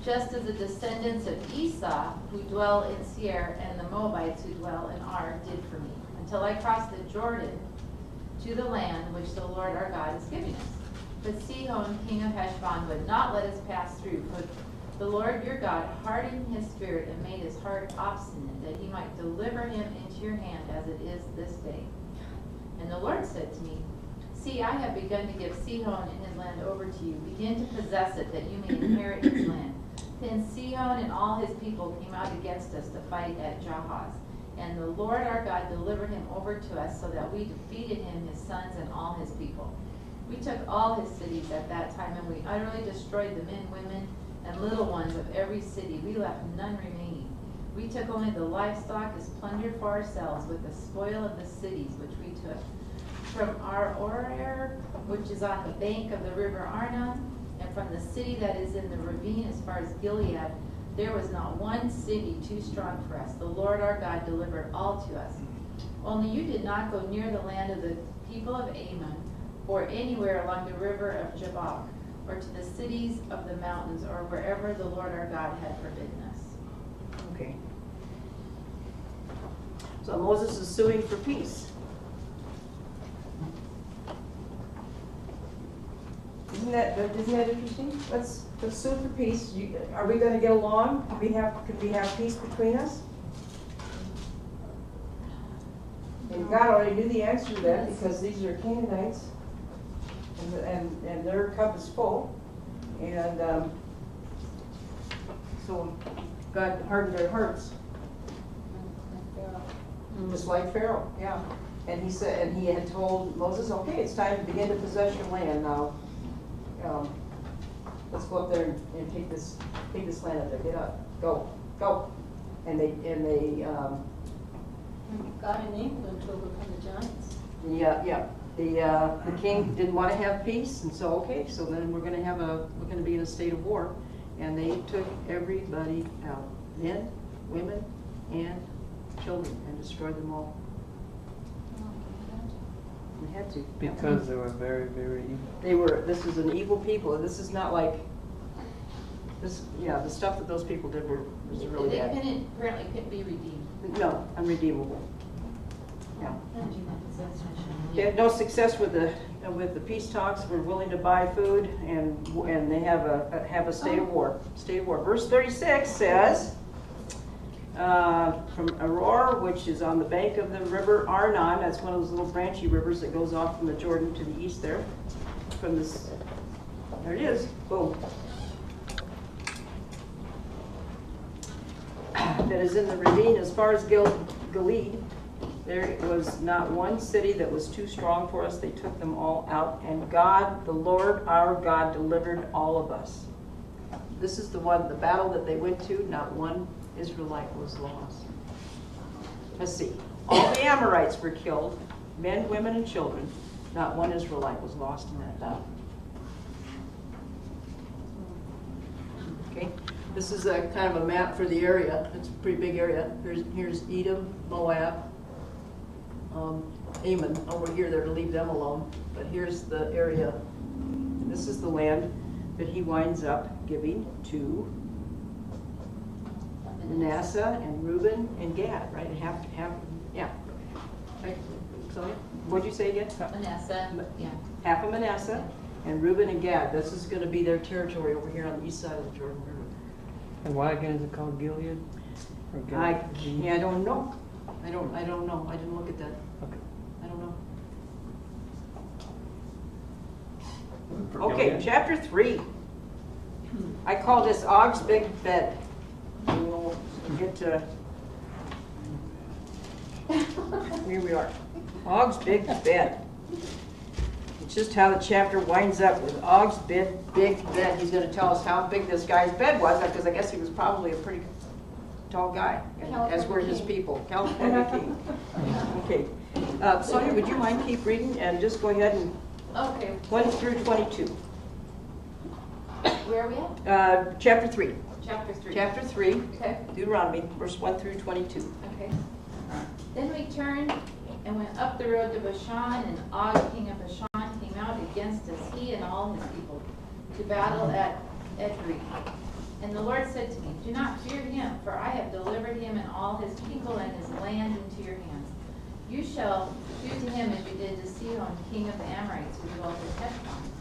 A: Just as the descendants of Esau, who dwell in Seir, and the Moabites who dwell in Ar, did for me, until I crossed the Jordan to the land which the Lord our God is giving us. But Sihon, king of Heshbon, would not let us pass through, for the Lord your God hardened his spirit and made his heart obstinate, that he might deliver him into your hand as it is this day. And the Lord said to me, see, I have begun to give Sihon and his land over to you. Begin to possess it, that you may inherit his land. Then Sihon and all his people came out against us to fight at Jahaz. And the Lord our God delivered him over to us, so that we defeated him, his sons, and all his people. We took all his cities at that time, and we utterly destroyed the men, women, and little ones of every city. We left none remaining. We took only the livestock as plunder for ourselves, with the spoil of the cities which we took. From Aroer, which is on the bank of the river Arnon, and from the city that is in the ravine as far as Gilead, there was not one city too strong for us. The Lord our God delivered all to us. Only you did not go near the land of the people of Ammon, or anywhere along the river of Jabbok, or to the cities of the mountains, or wherever the Lord our God had forbidden us.
C: Okay. So Moses is suing for peace.
J: Isn't that interesting? Let's sue for peace. Are we going to get along? Can we have peace between us? And God already knew the answer to that, because these are Canaanites, and their cup is full, and
C: So God hardened their hearts.
J: just like Pharaoh, yeah. And he said, and he had told Moses, okay, it's time to begin to possess your land now. Let's go up there and take this land up there. Get up, go. And they
E: God enabled them to overcome the giants.
C: Yeah. The king didn't want to have peace, and so okay, so then we're going to be in a state of war, and they took everybody out, men, women, and children, and destroyed them all. They had to.
G: Because they were very, very evil.
C: This is an evil people. This is not like this. Yeah, the stuff that those people did was really
A: They
C: bad.
A: apparently couldn't be redeemed.
C: No, unredeemable. Yeah. They had no success with the peace talks. We're willing to buy food, and they have a state of war. State of war. Verse 36 says, from Aroer, which is on the bank of the river Arnon. That's one of those little branchy rivers that goes off from the Jordan to the east there. From this, there it is. Boom. That is in the ravine as far as Gilead. There was not one city that was too strong for us. They took them all out, and God, the Lord our God, delivered all of us. This is the battle that they went to. Not one Israelite was lost. Let's see. All the Amorites were killed, men, women, and children. Not one Israelite was lost in that battle. Okay. This is a kind of a map for the area. It's a pretty big area. Here's Edom, Moab, Ammon over here. They're to leave them alone. But here's the area. This is the land that he winds up giving to Manasseh and Reuben and Gad, right? Yeah. Right. So, what'd you say again?
A: Manasseh, yeah.
C: Half of Manasseh and Reuben and Gad. This is going to be their territory over here on the east side of the Jordan River.
G: And why again is it called Gilead? Or Gilead?
C: I don't know. I don't know. I didn't look at that.
G: Okay.
C: I don't know.
G: For
C: Okay,
G: Gilead?
C: chapter 3. I call this Og's Big Bed. We'll get to... Here we are. Og's Big Bed. It's just how the chapter winds up with Og's big bed. He's going to tell us how big this guy's bed was, because I guess he was probably a pretty tall guy, as were his people. California king. Okay. Sonia, would you mind keep reading and just go ahead and
A: Okay.
C: 1 through 22.
A: Where are we at?
C: Chapter 3.
A: Chapter 3.
C: Chapter 3,
A: Okay.
C: Deuteronomy, verse 1 through 22.
A: Okay. Then we turned and went up the road to Bashan, and Og, king of Bashan, came out against us, he and all his people, to battle at Edrei. And the Lord said to me, do not fear him, for I have delivered him and all his people and his land into your hands. You shall do to him as you did to Sihon, king of the Amorites, who dwelt in Heshbon.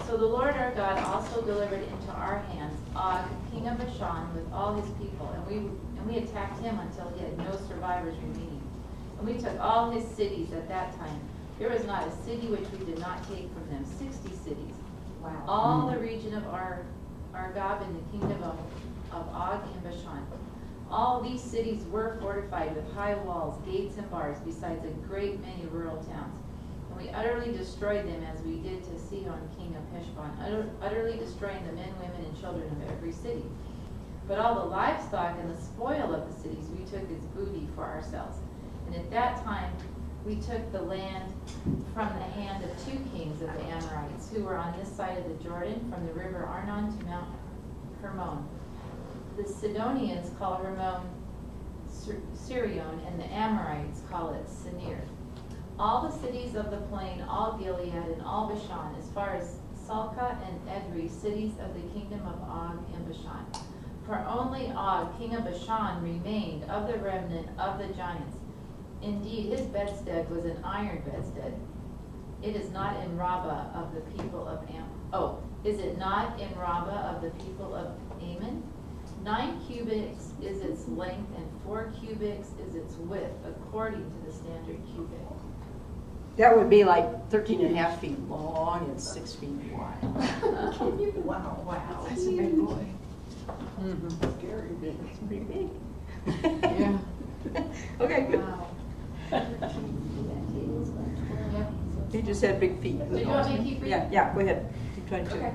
A: So the Lord our God also delivered into our hands Og, king of Bashan, with all his people, and we attacked him until he had no survivors remaining. And we took all his cities at that time. There was not a city which we did not take from them, 60 cities.
J: Wow.
A: All the region of Argob in the kingdom of of Og and Bashan. All these cities were fortified with high walls, gates, and bars, besides a great many rural towns. And we utterly destroyed them as we did to Sihon, king of Heshbon, utterly destroying the men, women, and children of every city. But all the livestock and the spoil of the cities we took as booty for ourselves. And at that time we took the land from the hand of 2 kings of the Amorites, who were on this side of the Jordan, from the river Arnon to Mount Hermon. The Sidonians call Hermon Sirion, and the Amorites call it Sinir. All the cities of the plain, all Gilead and all Bashan, as far as Salcah and Edrei, cities of the kingdom of Og and Bashan. For only Og, king of Bashan, remained of the remnant of the giants. Indeed, his bedstead was an iron bedstead. It is not in Rabbah of the people of is it not in Rabbah of the people of Ammon? 9 cubits is its length, and 4 cubits is its width, according to the standard cubit.
C: That would be like 13.5 feet long and 6 feet wide.
A: Wow.
C: That's a big boy. Scary big. It's pretty big.
A: Yeah.
C: Okay, good.
A: Wow.
C: He just had big feet.
A: Do you want me to keep reading?
C: Yeah, go ahead. Keep trying to.
A: Okay.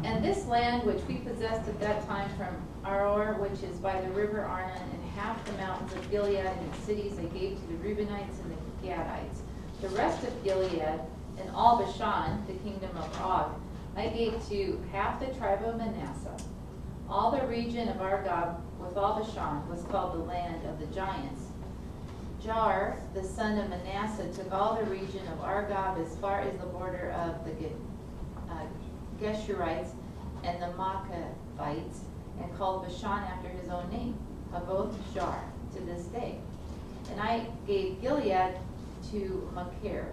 A: And this land which we possessed at that time from Aroer, which is by the river Arnon, and half the mountains of Gilead and its cities I gave to the Reubenites and the Gadites. The rest of Gilead and all Bashan, the kingdom of Og, I gave to half the tribe of Manasseh. All the region of Argob with all Bashan was called the land of the giants. Jar, the son of Manasseh, took all the region of Argob as far as the border of the Geshurites and the Machavites, and called Bashan after his own name, Havoth Jar, to this day. And I gave Gilead to Machir,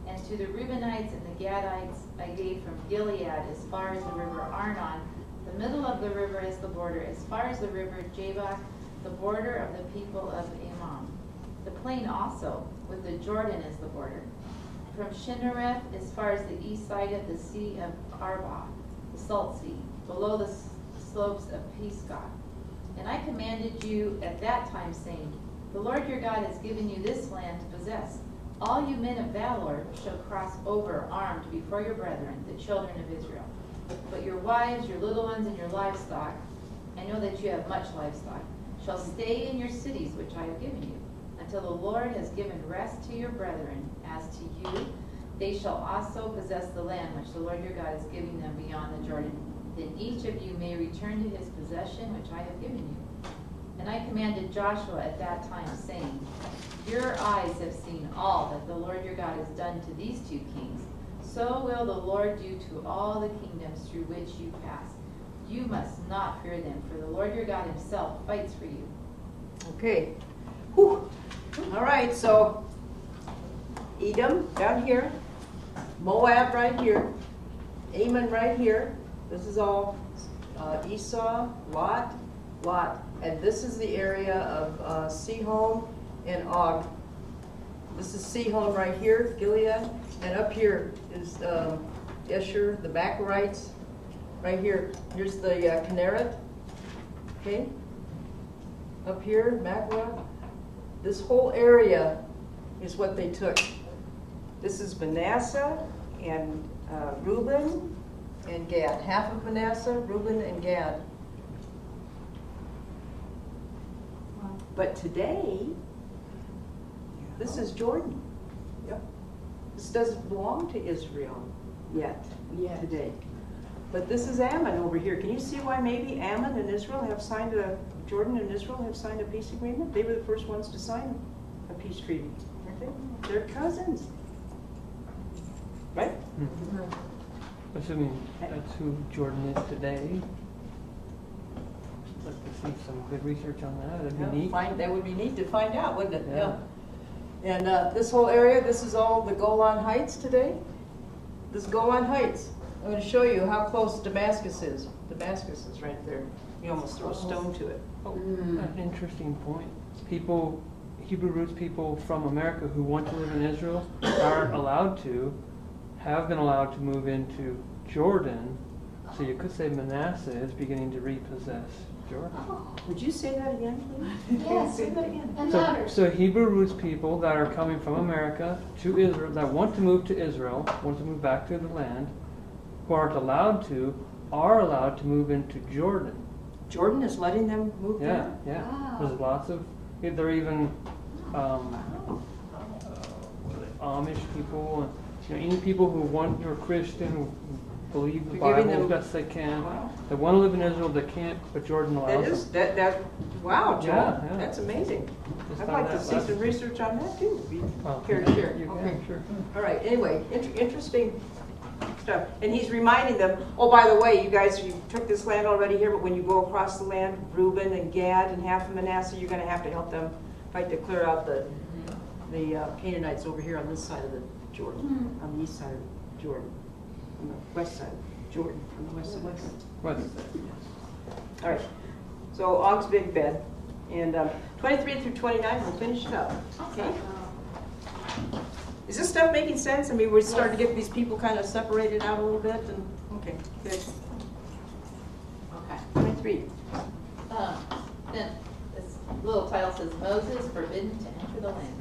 A: and to the Reubenites and the Gadites I gave from Gilead as far as the river Arnon. The middle of the river is the border, as far as the river Jabbok, the border of the people of Ammon. The plain also, with the Jordan as the border. From Shinnereth as far as the east side of the sea of Arba, the salt sea, below the slopes of Pisgah. And I commanded you at that time, saying, the Lord your God has given you this land to possess. All you men of valor shall cross over armed before your brethren, the children of Israel. But your wives, your little ones, and your livestock, I know that you have much livestock, shall stay in your cities which I have given you, until the Lord has given rest to your brethren. As to you, they shall also possess the land which the Lord your God is giving them beyond the Jordan. Then each of you may return to his possession which I have given you. And I commanded Joshua at that time, saying, your eyes have seen all that the Lord your God has done to these 2 kings. So will the Lord do to all the kingdoms through which you pass. You must not fear them, for the Lord your God himself fights for you.
C: Okay. Whew. All right, so Edom down here, Moab right here, Ammon right here. This is all Esau, Lot, and this is the area of Sihon and Og. This is Sihon right here, Gilead, and up here is Esher, the Bacharites. Right here, here's the Kinneret. Okay, up here, Machlah. This whole area is what they took. This is Manasseh and Reuben and Gad. Half of Manasseh, Reuben, and Gad. But today, this is Jordan. Yep. This doesn't belong to Israel yet today. But this is Ammon over here. Can you see why maybe Ammon and Israel have signed Jordan and Israel have signed a peace agreement? They were the first ones to sign a peace treaty, aren't they? They're cousins. Right?
G: Mm-hmm. Assuming that's who Jordan is today. Let's see some good research on that. That'd be neat.
C: That would be neat to find out, wouldn't it?
G: Yeah.
C: And this whole area, this is all the Golan Heights today. This Golan Heights. I'm going to show you how close Damascus is. Damascus is right there. You almost throw a stone to it.
G: Oh, an interesting point. People, Hebrew roots people from America who want to live in Israel aren't allowed to, have been allowed to move into Jordan So you could say Manasseh is beginning to repossess Jordan.
C: Would you say that again, please?
A: Yes.
C: Say that again.
A: And
G: So,
A: louder.
G: so Hebrew roots people that are coming from America to Israel, that want to move to Israel, want to move back to the land, who aren't allowed to, are allowed to move into Jordan.
C: Jordan is letting them move
G: Yeah,
C: there?
G: yeah.
A: Wow.
G: There's lots of, there are even Amish people, and any people who are Christian, who believe the
C: You're giving
G: Bible as
C: them-
G: best they can.
C: Wow.
G: They want to live in Israel, they can't, but Jordan allows them.
C: Wow, Joel,
G: Yeah, yeah.
C: that's amazing.
G: Just
C: I'd
G: found
C: like to
G: that
C: see
G: last-
C: some research on that too. if you
G: Well,
C: care to share.
G: you can,
C: Okay.
G: sure.
C: All right, anyway, interesting stuff. And he's reminding them, oh, by the way, you guys, you took this land already here, but when you go across the land, Reuben and Gad and half of Manasseh, you're going to have to help them fight to clear out the Canaanites over here on this side of the Jordan, on the east side of Jordan, on the west side of Jordan, on the west side.
G: What?
C: All right, so Og's Big Bed, and 23 through 29, we'll finish it up. Okay. Is this stuff making sense? I mean, we're starting to get these people kind of separated out a little bit, and, okay, good.
A: Okay.
C: 23.
A: Then this little title says, Moses forbidden to enter the land.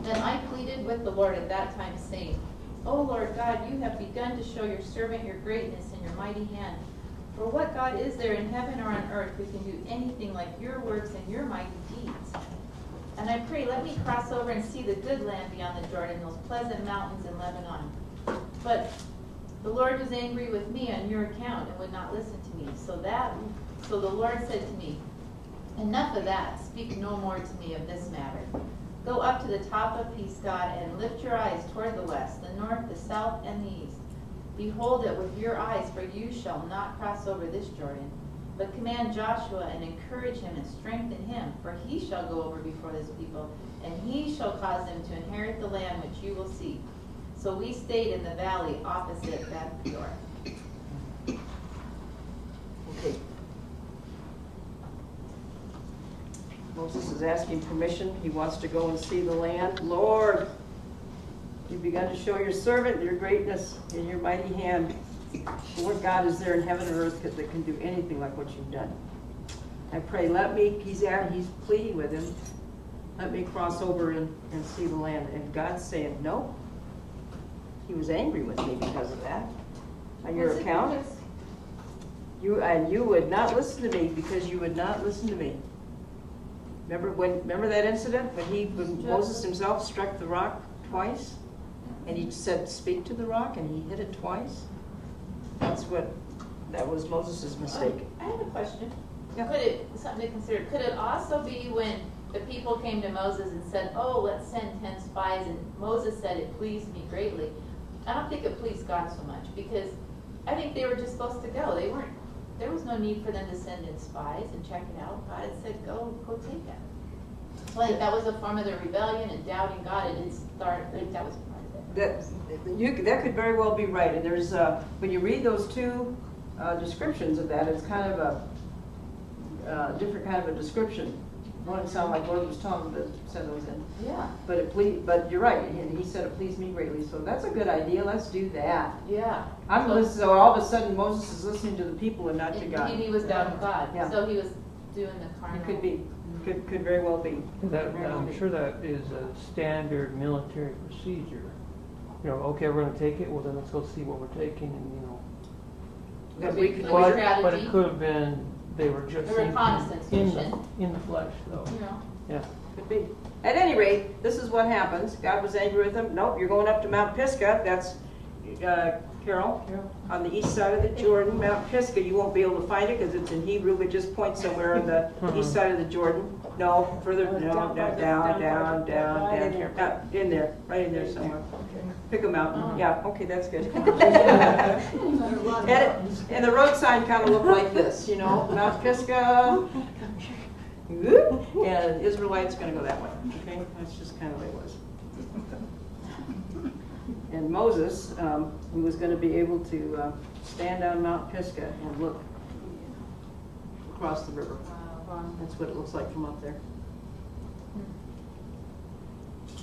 A: Then I pleaded with the Lord at that time, saying, O Lord God, you have begun to show your servant your greatness and your mighty hand. For what God is there in heaven or on earth who can do anything like your works and your mighty deeds? And I pray, let me cross over and see the good land beyond the Jordan, those pleasant mountains in Lebanon. But the Lord was angry with me on your account and would not listen to me. So the Lord said to me, enough of that. Speak no more to me of this matter. Go up to the top of Pisgah and lift your eyes toward the west, the north, the south, and the east. Behold it with your eyes, for you shall not cross over this Jordan. But command Joshua and encourage him and strengthen him, for he shall go over before this people, and he shall cause them to inherit the land which you will see. So we stayed in the valley opposite Beth Peor.
C: Okay. Moses is asking permission. He wants to go and see the land. Lord, you've begun to show your servant your greatness in your mighty hand. Lord God is there in heaven and earth that can do anything like what you've done. I pray, he's pleading with him, let me cross over and see the land. And God's saying, no. He was angry with me because of that. On your account. You would not listen to me because you would not listen to me. Remember that incident when Moses himself struck the rock twice? And he said, speak to the rock, and he hit it twice? That was Moses' mistake.
A: I have a question.
C: Yeah.
A: Something to consider. Could it also be when the people came to Moses and said, oh, let's send 10 spies, and Moses said it pleased me greatly? I don't think it pleased God so much, because I think they were just supposed to go. There was no need for them to send in spies and check it out. God had said, go take it. So I think that was a form of their rebellion and doubting God, and I think that was part of it.
C: That could very well be right. And there's when you read those two descriptions of that, it's kind of a different kind of a description. One sounded like Lord was telling him to send those in.
A: Yeah.
C: But you're right. And he said it pleased me greatly. So that's a good idea. Let's do that.
A: Yeah.
C: So all of a sudden Moses is listening to the people and not to God.
A: Maybe he was doubting God.
C: Yeah.
A: So he was doing the carnal.
C: It could be. Could very well be.
G: I'm sure that is a standard military procedure. Okay, we're going to take it. Well, then let's go see what we're taking, and But it could have been they were just
A: a reconnaissance mission
G: in the flesh, though. Yeah.
C: Could be. At any rate, this is what happens. God was angry with them. Nope, you're going up to Mount Pisgah. That's Carol, on the east side of the Jordan. Mount Pisgah, you won't be able to find it because it's in Hebrew, but just point somewhere on the east side of the Jordan. No, further, down, in there, right in there somewhere. Pick a mountain. Yeah, okay, that's good. And the road sign kind of looked like this, Mount Pisgah. And Israelites going to go that way. Okay, that's just kind of the way it was. And Moses, he was going to be able to stand on Mount Pisgah and look across the river.
A: Wow.
C: That's what it looks like from up there.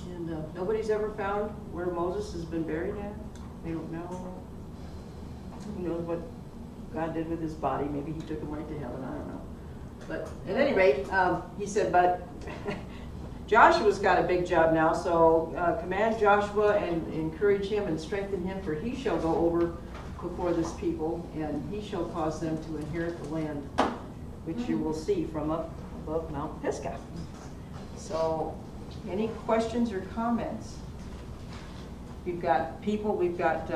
C: And nobody's ever found where Moses has been buried at. They don't know. Who knows what God did with his body. Maybe he took him right to heaven, I don't know. But at any rate, he said, but Joshua's got a big job now, so command Joshua and encourage him and strengthen him, for he shall go over before this people, and he shall cause them to inherit the land, which you will see from up above Mount Pisgah. So, any questions or comments? We've got people, we've got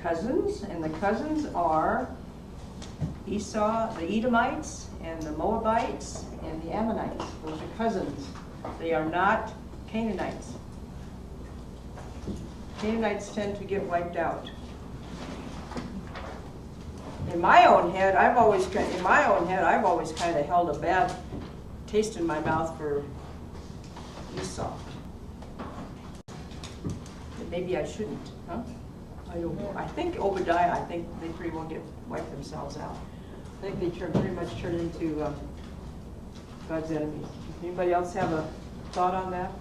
C: cousins, and the cousins are Esau, the Edomites, and the Moabites, and the Ammonites. Those are cousins. They are not Canaanites. Canaanites tend to get wiped out. In my own head, I've always kind of held a bad taste in my mouth for Esau. And maybe I shouldn't, huh? I don't know. I think Obadiah, I think they pretty well wipe themselves out. I think they pretty much turn into God's enemies. Anybody else have a thought on that?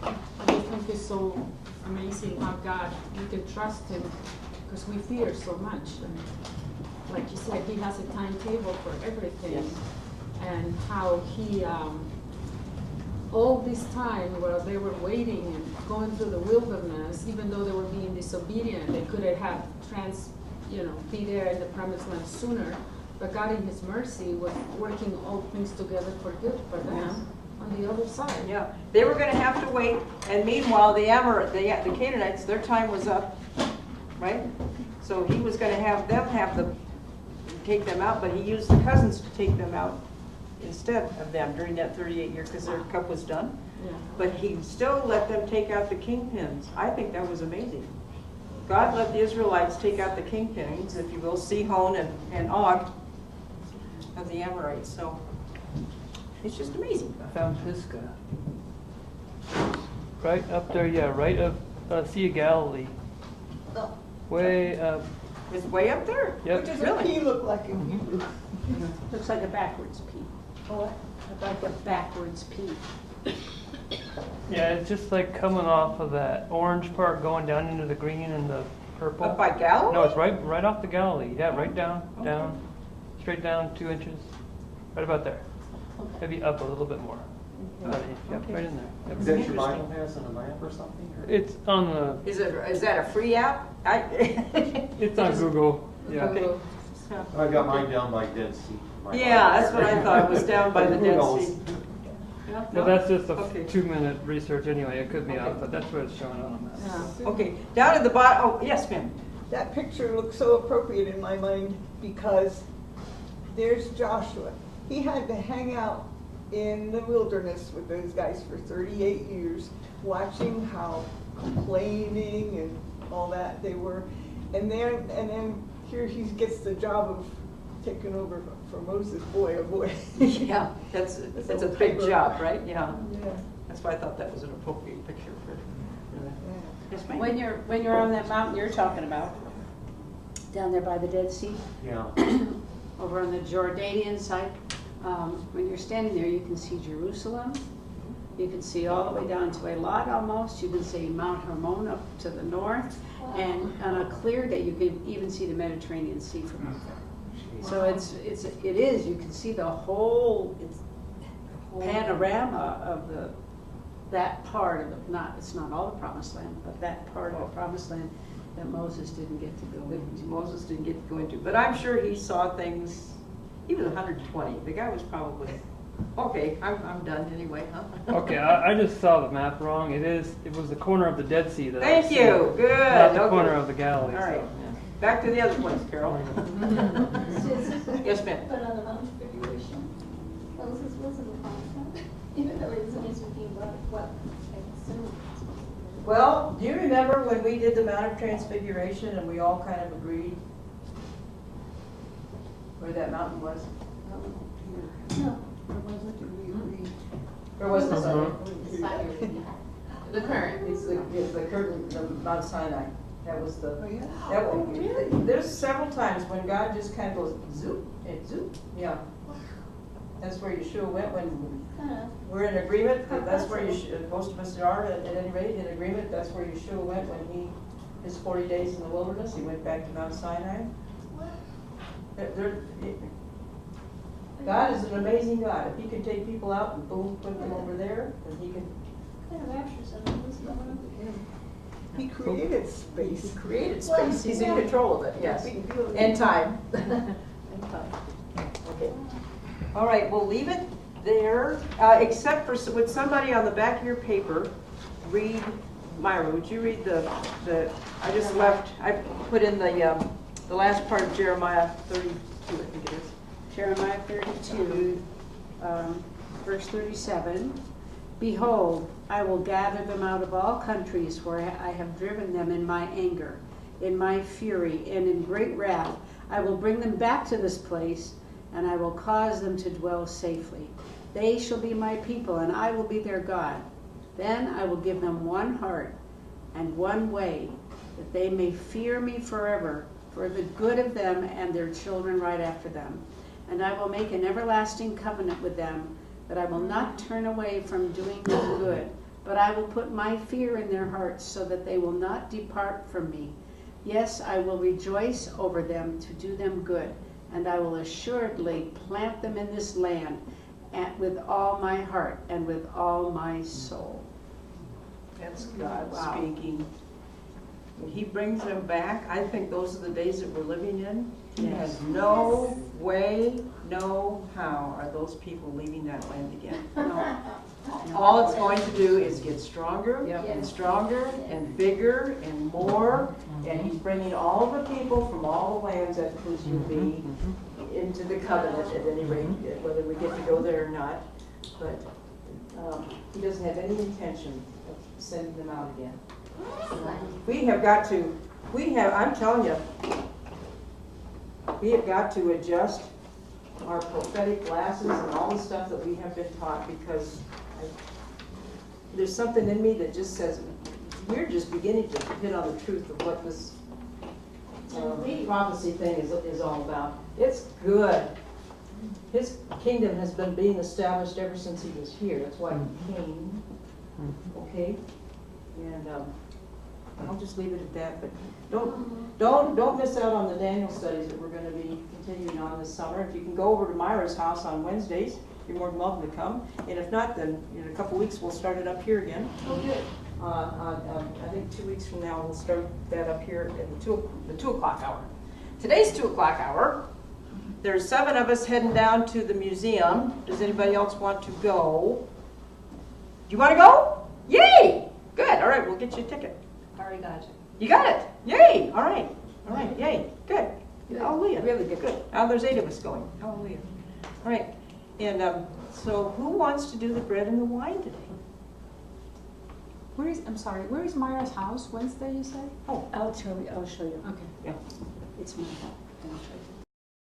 K: I think it's so amazing how God, we can trust him because we fear so much. And like you said, he has a timetable for everything.
C: Yes.
K: And how he, all this time while they were waiting and going through the wilderness, even though they were being disobedient, they could have be there in the promised land sooner. But God in his mercy was working all things together for good for them on the other side.
C: Yeah, they were going to have to wait, and meanwhile the Canaanites, their time was up, right? So he was going to have them take them out, but he used the cousins to take them out instead of them during that 38 years because their cup was done.
K: Yeah.
C: But he still let them take out the kingpins. I think that was amazing. God let the Israelites take out the kingpins, if you will, Sihon and Og of the Amorites. So it's just amazing.
G: I found Pisgah. Right up there, yeah, right of Sea of Galilee.
F: Oh.
G: Way up.
C: It's way up there.
G: Yep.
F: What does
C: Really?
F: a pea look like in Hebrew?
J: Looks like a backwards P.
F: Oh, what?
J: Like a backwards P.
G: Yeah, it's just like coming off of that orange part going down into the green and the purple.
C: Up by Galilee?
G: No, it's right off the Galilee. Yeah, right down, straight down 2 inches. Right about there. Maybe up a little bit more. Yep, right in there. Yep.
L: Is that your Bible has on a map or something? Or?
G: It's on the.
C: Is that a free app?
G: It's on Google. Yeah.
C: Okay.
L: I got mine down by Dead Sea.
C: Yeah, that's what I thought. It was down by the
L: Who
C: Dead
L: knows?
C: Sea. Yeah,
G: No, that's just a
C: Okay.
G: 2-minute research anyway. It could be
C: Okay.
G: off, but that's what it's showing on the map.
K: Yeah.
C: Okay, down at the bottom. Oh, yes, ma'am.
F: That picture looks so appropriate in my mind because there's Joshua. He had to hang out in the wilderness with those guys for 38 years, watching how complaining and all that they were. And then here he gets the job of taking over for Moses. Boy, oh boy.
C: Yeah, that's a big job, right? Yeah.
F: Yeah.
C: That's why I thought that was an appropriate picture for. Yes, ma'am.
J: When you're on that mountain you're talking about, down there by the Dead Sea,
L: Yeah.
J: over on the Jordanian side, when you're standing there, you can see Jerusalem. You can see all the way down to Eilat almost. You can see Mount Hermon up to the north. And on a clear day, you can even see the Mediterranean Sea from up there. So it is, you can see the whole panorama of that part of it's not all the Promised Land, but that part of the Promised Land that Moses didn't get to go into.
C: Moses didn't get to go into, but I'm sure he saw things. He was 120. The guy was probably okay. I'm done anyway, huh?
G: Okay, I just saw the map wrong. It was the corner of the Dead Sea that I
C: Thank
G: was
C: you.
G: seeing,
C: Good.
G: not the
C: Okay.
G: corner of the Galilee.
C: All right.
G: So, yeah.
C: Back to the other place, Carol. Yes, ma'am.
E: But on the Mount Figuration, Moses wasn't a prophet, even though he was only speaking about what I assume.
C: Well, do you remember when we did the Mount of Transfiguration and we all kind of agreed where that mountain was?
E: No.
C: Where was the sun?
A: The current.
C: It's the curtain, the Mount Sinai. That was the.
F: Oh, yeah.
C: That one. There's several times when God just kind of goes zoop and zoop. Yeah. That's where Yeshua went when we're in agreement. That's where most of us are at any rate in agreement. That's where Yeshua went when he his 40 days in the wilderness. He went back to Mount Sinai. God is an amazing God. If he can take people out and boom, put them over there, then he can.
F: He created space.
C: He created space. He's in control of it, yes. And time. And time. Okay. All right, we'll leave it there, except for, would somebody on the back of your paper read, Myra, would you read the I just left, I put in the last part of Jeremiah 32, I think it is.
J: Jeremiah 32, verse 37. Behold, I will gather them out of all countries where I have driven them in my anger, in my fury, and in great wrath. I will bring them back to this place, and I will cause them to dwell safely. They shall be my people, and I will be their God. Then I will give them one heart and one way, that they may fear me forever, for the good of them and their children right after them. And I will make an everlasting covenant with them, that I will not turn away from doing them good, but I will put my fear in their hearts, so that they will not depart from me. Yes, I will rejoice over them to do them good, and I will assuredly plant them in this land with all my heart and with all my soul.
C: That's God speaking. When he brings them back, I think those are the days that we're living in. He has no way, no how are those people leaving that land again. No. All it's going to do is get stronger and stronger and bigger and more. And he's bringing all the people from all the lands, that includes you and me, into the covenant at any rate, whether we get to go there or not. But he doesn't have any intention of sending them out again. We have got to, I'm telling you, we have got to adjust our prophetic glasses and all the stuff that we have been taught, because there's something in me that just says, we're just beginning to hit on the truth of what this prophecy thing is all about. It's good. His kingdom has been being established ever since he was here. That's why he came. Okay? And I'll just leave it at that. But don't miss out on the Daniel studies that we're going to be continuing on this summer. If you can go over to Myra's house on Wednesdays, you're more than welcome to come. And if not, then in a couple weeks we'll start it up here again. Oh, good. I think 2 weeks from now we'll start that up here at the 2 o'clock hour. Today's 2 o'clock hour. There's 7 of us heading down to the museum. Does anybody else want to go? Do you want to go? Yay! Good. All right, we'll get you a ticket.
A: Already got it.
C: You got it. Yay! All right. All right. Yay. Good. Hallelujah. Really good. Good. Now there's 8 of us going. Hallelujah. All right. And so who wants to do the bread and the wine today?
K: I'm sorry, where is Myra's house? Wednesday, you say?
J: Oh, I'll show you.
K: Okay.
C: Yeah.
J: It's my house.